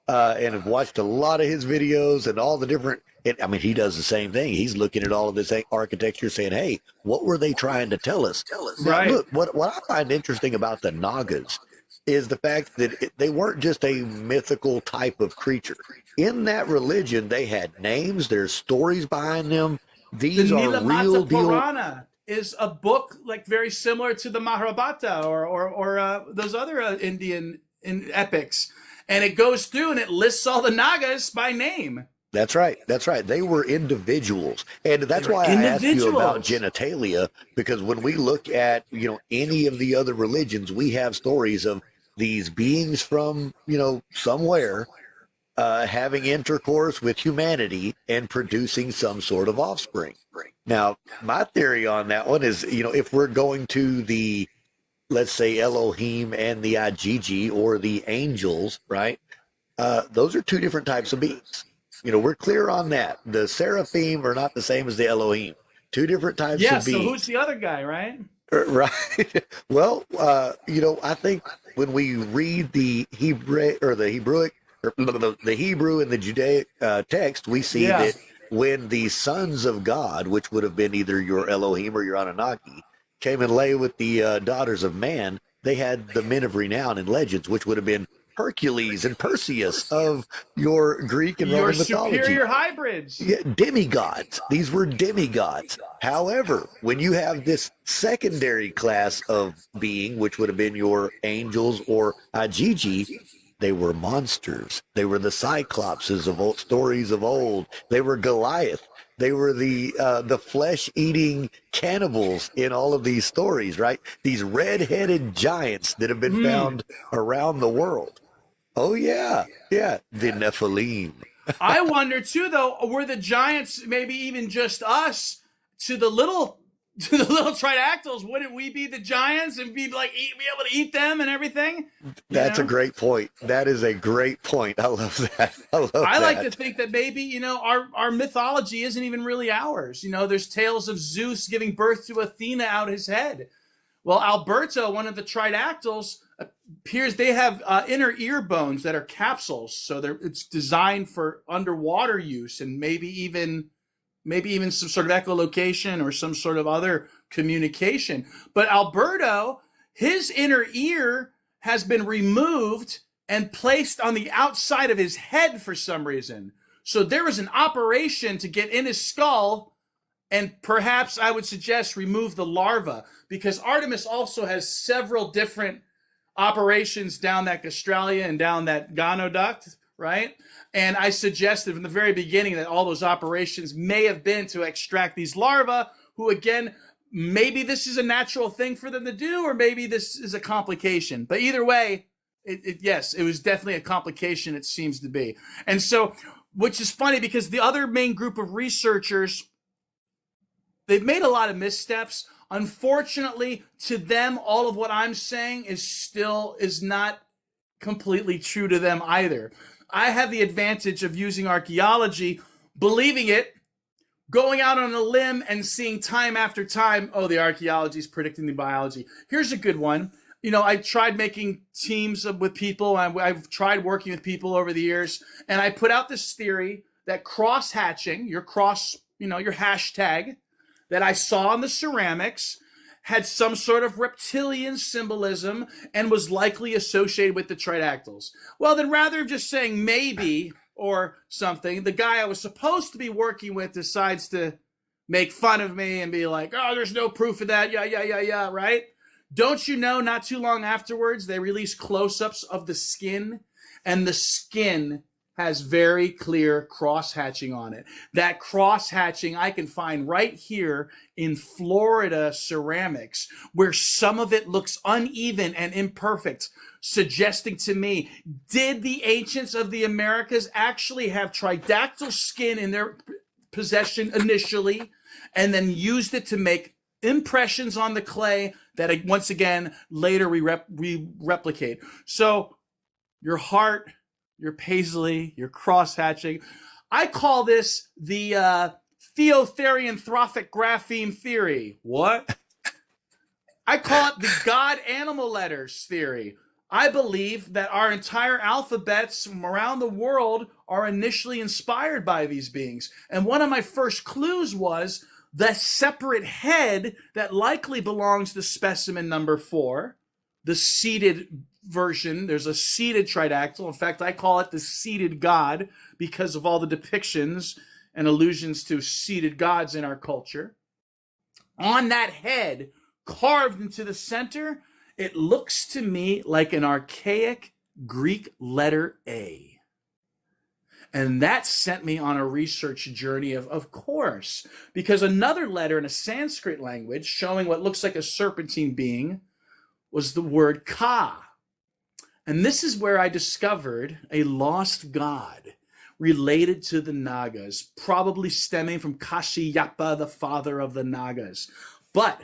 S1: and have watched a lot of his videos and all the different, he does the same thing. He's looking at all of this architecture saying, hey, what were they trying to tell us? Now,
S2: right.
S1: Look, what I find interesting about the Nagas is the fact that they weren't just a mythical type of creature. In that religion, they had names, there's stories behind them. These
S2: the
S1: are
S2: Nilamata
S1: real deal.
S2: Purana is a book like very similar to the Mahabharata or those other Indian epics. And it goes through and it lists all the Nagas by name.
S1: That's right. They were individuals. And that's why I asked you about genitalia, because when we look at, any of the other religions, we have stories of these beings from, somewhere having intercourse with humanity and producing some sort of offspring. Now, my theory on that one is, if we're going to the, let's say, Elohim and the Ajiji or the angels, right? Those are two different types of beings. We're clear on that. The seraphim are not the same as the Elohim. Two different types of beings.
S2: Yeah, so who's the other guy, right?
S1: Right. Well, I think when we read the Hebrew and the Judaic text, we see that when the sons of God, which would have been either your Elohim or your Anunnaki, came and lay with the daughters of man, they had the men of renown in legends, which would have been Hercules and Perseus of your Greek and Roman mythology.
S2: Your superior hybrids.
S1: Yeah, demigods. These were demigods. However, when you have this secondary class of being, which would have been your angels or Ajiji, they were monsters. They were the Cyclopses of old stories of old. They were Goliath. They were the flesh-eating cannibals in all of these stories, right? These red-headed giants that have been found around the world. Oh yeah, yeah. The Nephilim.
S2: I wonder too, though, were the giants maybe even just us to the little tridactyls? Wouldn't we be the giants and be like be able to eat them and everything?
S1: That's a great point. That is a great point. I love that. I love
S2: I
S1: that.
S2: like to think that maybe our mythology isn't even really ours. There's tales of Zeus giving birth to Athena out his head. Well, Alberto, one of the tridactyls, appears they have inner ear bones that are capsules, so it's designed for underwater use and maybe even some sort of echolocation or some sort of other communication. But Alberto, his inner ear has been removed and placed on the outside of his head for some reason. So there was an operation to get in his skull and perhaps I would suggest remove the larva, because Artemis also has several different operations down that gastralia and down that gonoduct, right? And I suggested from the very beginning that all those operations may have been to extract these larvae, who again, maybe this is a natural thing for them to do, or maybe this is a complication. But either way, yes, it was definitely a complication, it seems to be. And so, which is funny because the other main group of researchers, they've made a lot of missteps. Unfortunately, to them, all of what I'm saying is not completely true to them either. I have the advantage of using archaeology, believing it, going out on a limb and seeing time after time, oh, the archaeology is predicting the biology. Here's a good one. I tried making teams with people. I've tried working with people over the years, and I put out this theory that cross-hatching, your hashtag, that I saw in the ceramics had some sort of reptilian symbolism and was likely associated with the tridactyls. Well, then rather than just saying maybe or something, the guy I was supposed to be working with decides to make fun of me and be like, oh, there's no proof of that, yeah, right? Don't you know, not too long afterwards, they released close-ups of the skin, and the skin has very clear cross-hatching on it. That cross-hatching I can find right here in Florida ceramics, where some of it looks uneven and imperfect, suggesting to me, did the ancients of the Americas actually have tridactyl skin in their possession initially, and then used it to make impressions on the clay that once again later we replicate? So your heart, your paisley, your cross-hatching. I call this the Theotherianthropic grapheme theory. What? I call it the God-animal letters theory. I believe that our entire alphabets from around the world are initially inspired by these beings. And one of my first clues was the separate head that likely belongs to specimen number 4, the seated version. There's a seated tridactyl. In fact, I call it the seated god because of all the depictions and allusions to seated gods in our culture. On that head, carved into the center, it looks to me like an archaic Greek letter A. And that sent me on a research journey of course, because another letter in a Sanskrit language showing what looks like a serpentine being was the word Ka. And this is where I discovered a lost god related to the Nagas, probably stemming from Kashyapa, the father of the Nagas. But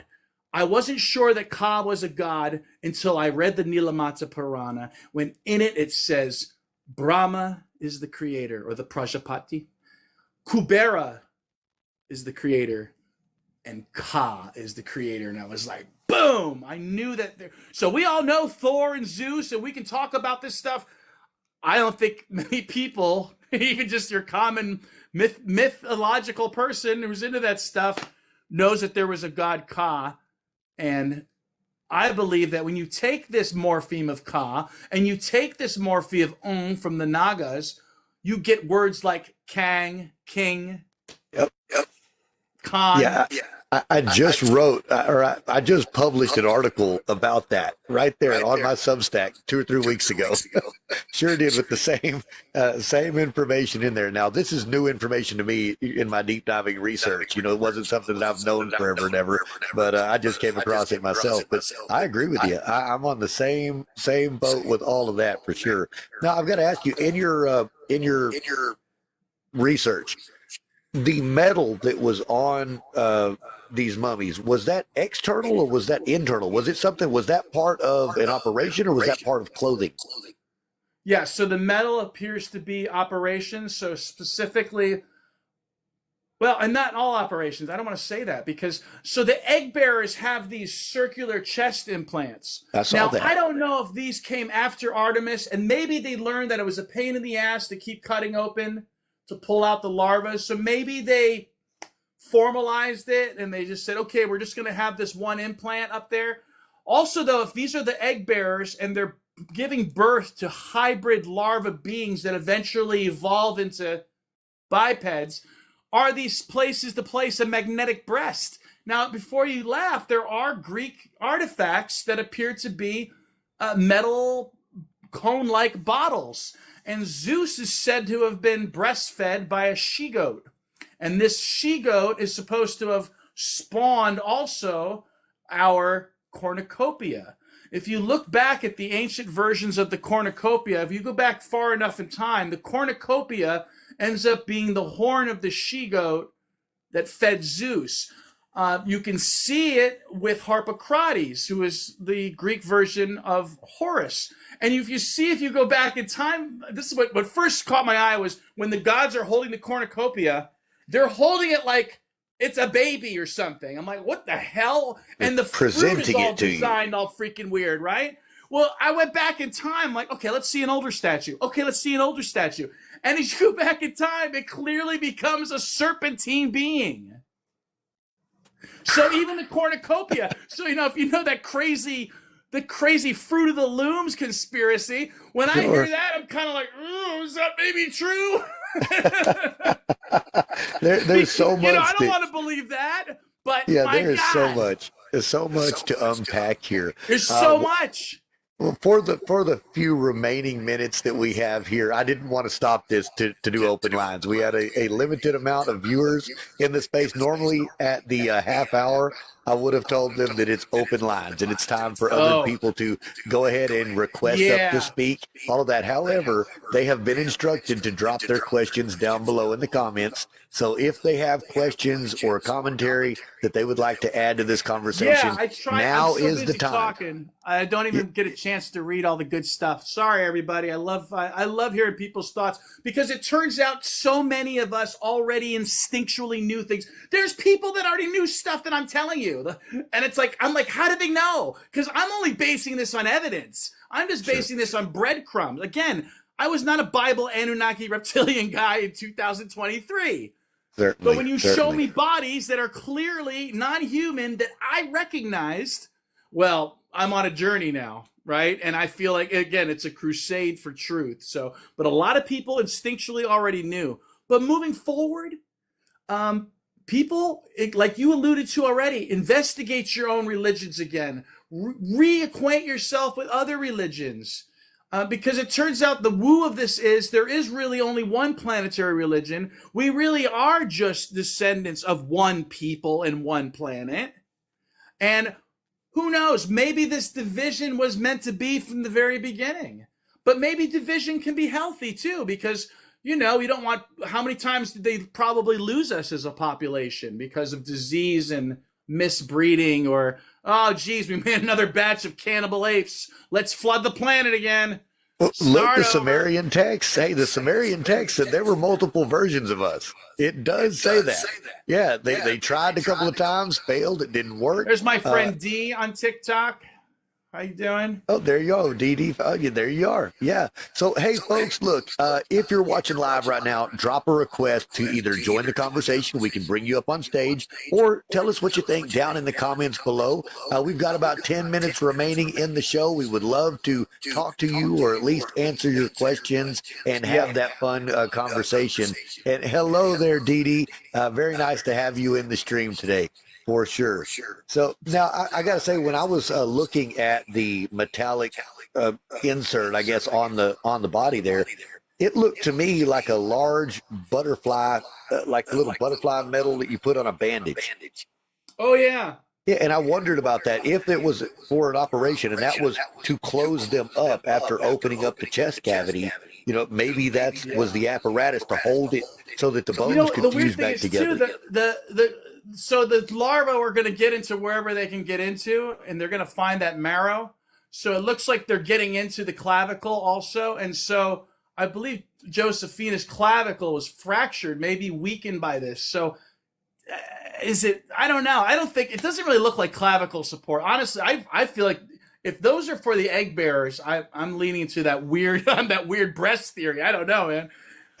S2: I wasn't sure that Ka was a god until I read the Nilamata Purana, when in it says Brahma is the creator, or the Prajapati. Kubera is the creator, and Ka is the creator. And I was like, boom! I knew that. So we all know Thor and Zeus, and we can talk about this stuff. I don't think many people, even just your common mythological person who's into that stuff, knows that there was a god Ka. And I believe that when you take this morpheme of Ka and you take this morpheme of from the Nagas, you get words like Kang, King,
S1: Yep.
S2: Khan.
S1: Yeah. I just wrote, I just published an article about that right there on my Substack 2 or 3 weeks ago. Sure did, with the same information in there. Now, this is new information to me in my deep diving research. You know, it wasn't something that I've known forever and ever, but I just came across it myself. But I agree with you. I'm on the same boat with all of that for sure. Now, I've got to ask you, in your research, the metal that was on these mummies, was that external or was that internal? Was that part of an operation or was that part of clothing?
S2: Yeah, so the metal appears to be operations. So specifically, well, and not all operations. I don't want to say that because so the egg bearers have these circular chest implants.
S1: I saw
S2: Now,
S1: that.
S2: I don't know if these came after Artemis, and maybe they learned that it was a pain in the ass to keep cutting open to pull out the larvae. So maybe they formalized it and they just said, okay, we're just going to have this one implant up there. Also, though, if these are the egg bearers and they're giving birth to hybrid larva beings that eventually evolve into bipeds, are these places to place a magnetic breast? Now, before you laugh, there are Greek artifacts that appear to be metal cone-like bottles. And Zeus is said to have been breastfed by a she-goat. And this she-goat is supposed to have spawned also our cornucopia. If you look back at the ancient versions of the cornucopia, if you go back far enough in time, the cornucopia ends up being the horn of the she-goat that fed Zeus. You can see it with Harpocrates, who is the Greek version of Horus. And if you go back in time, this is what first caught my eye was when the gods are holding the cornucopia, they're holding it like it's a baby or something. I'm like, what the hell? And the fruit is all designed all freaking weird, right? Well, I went back in time, like, okay, let's see an older statue. Okay, let's see an older statue. And as you go back in time, it clearly becomes a serpentine being. So even the cornucopia. So, if you know the crazy Fruit of the Looms conspiracy, when I hear that, I'm kind of like, oh, is that maybe true?
S1: There's so much.
S2: I don't want to believe that, but
S1: yeah, there's so much. There's so much to unpack here.
S2: There's so much.
S1: Well, for the few remaining minutes that we have here, I didn't want to stop this to do open lines. We had a limited amount of viewers in the space. Normally at the half hour, I would have told them that it's open lines and it's time for other people to go ahead and request up to speak, all of that. However, they have been instructed to drop their questions down below in the comments. So if they have questions or commentary that they would like to add to this conversation, now is the time.
S2: Talking. I don't even get a chance to read all the good stuff. Sorry, everybody. I love hearing people's thoughts because it turns out so many of us already instinctually knew things. There's people that already knew stuff that I'm telling you. And it's like, I'm like, how did they know? Because I'm only basing this on evidence. I'm just basing this on breadcrumbs. Again, I was not a Bible Anunnaki reptilian guy in 2023. But when you show me bodies that are clearly non-human that I recognized, well, I'm on a journey now, right? And I feel like, again, it's a crusade for truth. So, but a lot of people instinctually already knew. But moving forward, people, like you alluded to already, investigate your own religions again. Reacquaint yourself with other religions. Because it turns out the woo of this is there is really only one planetary religion. We really are just descendants of one people and one planet. And who knows, maybe this division was meant to be from the very beginning. But maybe division can be healthy too, because, we don't want, how many times did they probably lose us as a population because of disease and misbreeding or, oh, geez, we made another batch of cannibal apes. Let's flood the planet again.
S1: Well, look, the Sumerian text. Hey, the Sumerian text said there were multiple versions of us. It does say that. Yeah, they tried a couple of times, failed. It didn't work.
S2: There's my friend D on TikTok. How you doing?
S1: Oh, there you go, DD. Oh, yeah, there you are. Yeah. So, hey, folks, look, if you're watching live right now, drop a request to either join the conversation. We can bring you up on stage, or tell us what you think down in the comments below. We've got about 10 minutes remaining in the show. We would love to talk to you or at least answer your questions and have that fun conversation. And hello there, DD. Very nice to have you in the stream today. For sure. So now I got to say, when I was looking at the metallic insert, I guess on the body there, it looked to me like a large butterfly, like a little butterfly metal that you put on a bandage.
S2: Oh yeah.
S1: Yeah, and I wondered about that. If it was for an operation and that was to close them up after opening up the chest cavity, maybe that was the apparatus to hold it so that the bones could fuse back together.
S2: So the larvae are going to get into wherever they can get into, and they're going to find that marrow. So it looks like they're getting into the clavicle also, and so I believe Josephina's clavicle was fractured, maybe weakened by this. So is it? I don't know. I don't think it doesn't really look like clavicle support. Honestly, I feel like if those are for the egg bearers, I'm leaning to that weird breast theory. I don't know, man.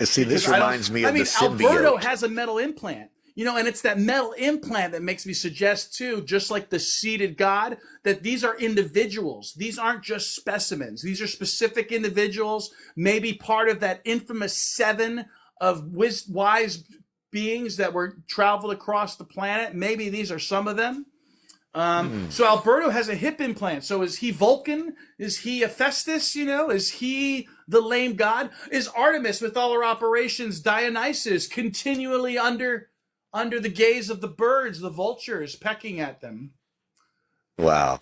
S1: See, this reminds me of the symbiote.
S2: Alberto has a metal implant, and it's that metal implant that makes me suggest too, just like the seated God, that these are individuals. These aren't just specimens. These are specific individuals, maybe part of that infamous 7 of wise beings that were traveled across the planet. Maybe these are some of them. So Alberto has a hip implant. So is he Vulcan? Is he Hephaestus? Is he the lame god? Is Artemis, with all her operations, Dionysus, continually under the gaze of the birds, the vultures, pecking at them?
S1: Wow.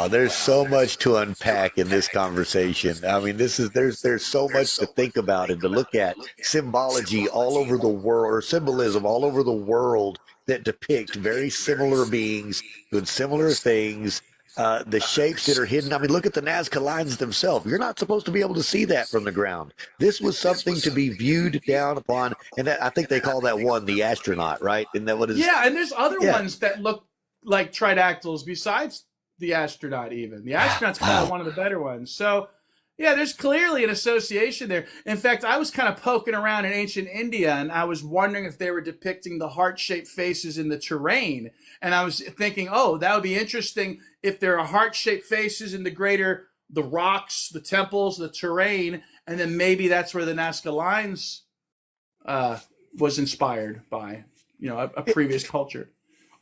S1: There's so much to unpack in this conversation. I mean, there's so much to think about and to look at. Symbology all over the world, or symbolism all over the world, that depict very similar beings doing similar things. The shapes that are hidden. I mean, look at the Nazca lines themselves. You're not supposed to be able to see that from the ground. This was something to be viewed down upon, and I think they call that one the astronaut, right? And that what is?
S2: Yeah, and there's other ones that look like tridactyls besides the astronaut. Even the astronaut's kind of one of the better ones. So yeah, there's clearly an association there. In fact, I was kind of poking around in ancient India, and I was wondering if they were depicting the heart-shaped faces in the terrain. And I was thinking, that would be interesting if there are heart-shaped faces in the rocks, the temples, the terrain, and then maybe that's where the Nazca lines was inspired by, a previous culture.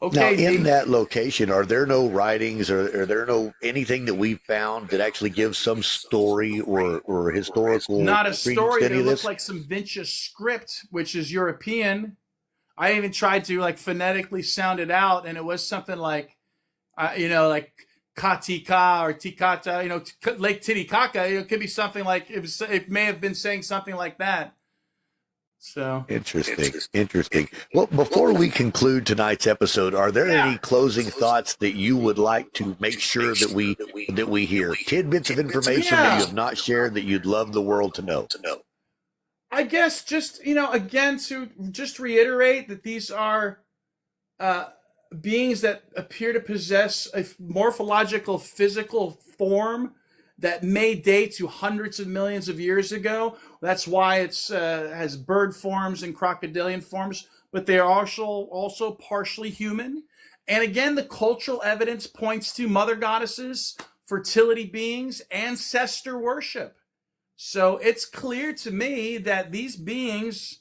S2: Okay.
S1: Now, in that location, are there no writings, or are there no anything that we found that actually gives some story or historical?
S2: Not a story. It looks like some Vinci script, which is European. I even tried to phonetically sound it out, and it was something like, like Katika or Tikata, Lake Titicaca. It could be something like it may have been saying something like that. So
S1: interesting. Well, before we conclude tonight's episode, are there any closing thoughts that you would like to make sure that we hear? Tidbits of information that you have not shared that you'd love the world to know.
S2: I guess just again, to just reiterate that these are beings that appear to possess a morphological physical form that may date to hundreds of millions of years ago. That's why it's has bird forms and crocodilian forms, but they are also partially human. And again, the cultural evidence points to mother goddesses, fertility beings, ancestor worship. So it's clear to me that these beings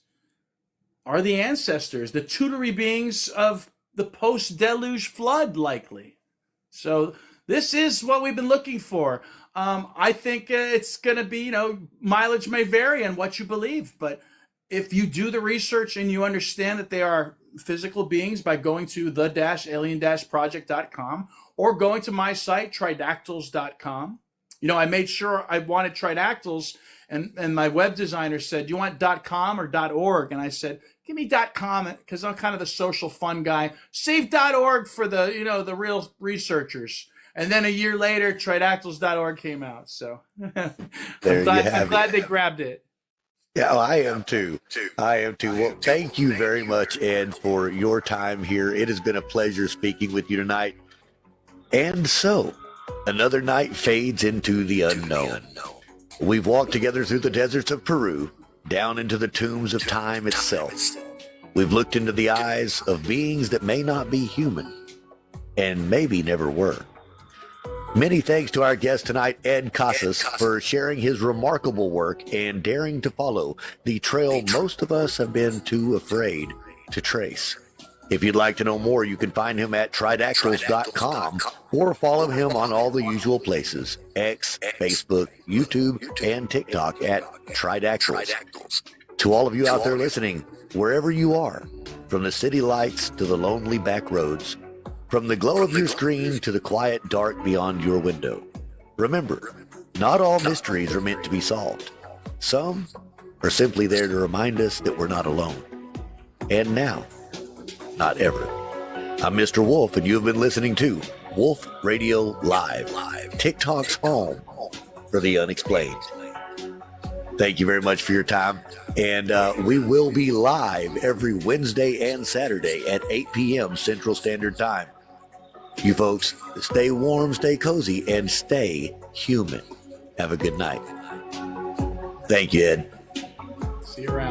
S2: are the ancestors, the tutelary beings of the post-deluge flood, likely. So this is what we've been looking for. I think it's going to be, mileage may vary on what you believe, but if you do the research and you understand that they are physical beings by going to the-alien-project.com or going to my site, tridactyls.com. I made sure I wanted tridactyls, and my web designer said, do you want .com or .org? And I said, give me .com, because I'm kind of the social fun guy. Save .org for the, the real researchers. And then a year later, tridactyls.org came out. So I'm glad they grabbed it.
S1: Yeah, I am too. Well, thank you very much, Ed, for your time here. It has been a pleasure speaking with you tonight. And so, another night fades into the unknown. We've walked together through the deserts of Peru, down into the tombs of time itself. We've looked into the eyes of beings that may not be human, and maybe never were. Many thanks to our guest tonight, Ed Casas, for sharing his remarkable work and daring to follow the trail most of us have been too afraid to trace. If you'd like to know more, you can find him at tridactyls.com or follow him on all the usual places, X, Facebook, YouTube, and TikTok at Tridactyls. To all of you out there listening, wherever you are, from the city lights to the lonely back roads, from the glow of your screen to the quiet dark beyond your window, remember, not all mysteries are meant to be solved. Some are simply there to remind us that we're not alone. And now, not ever. I'm Mr. Wolf, and you have been listening to Wolf Radio Live, TikTok's home for the unexplained. Thank you very much for your time, and we will be live every Wednesday and Saturday at 8 p.m. Central Standard Time. You folks, stay warm, stay cozy, and stay human. Have a good night. Thank you, Ed.
S2: See you around.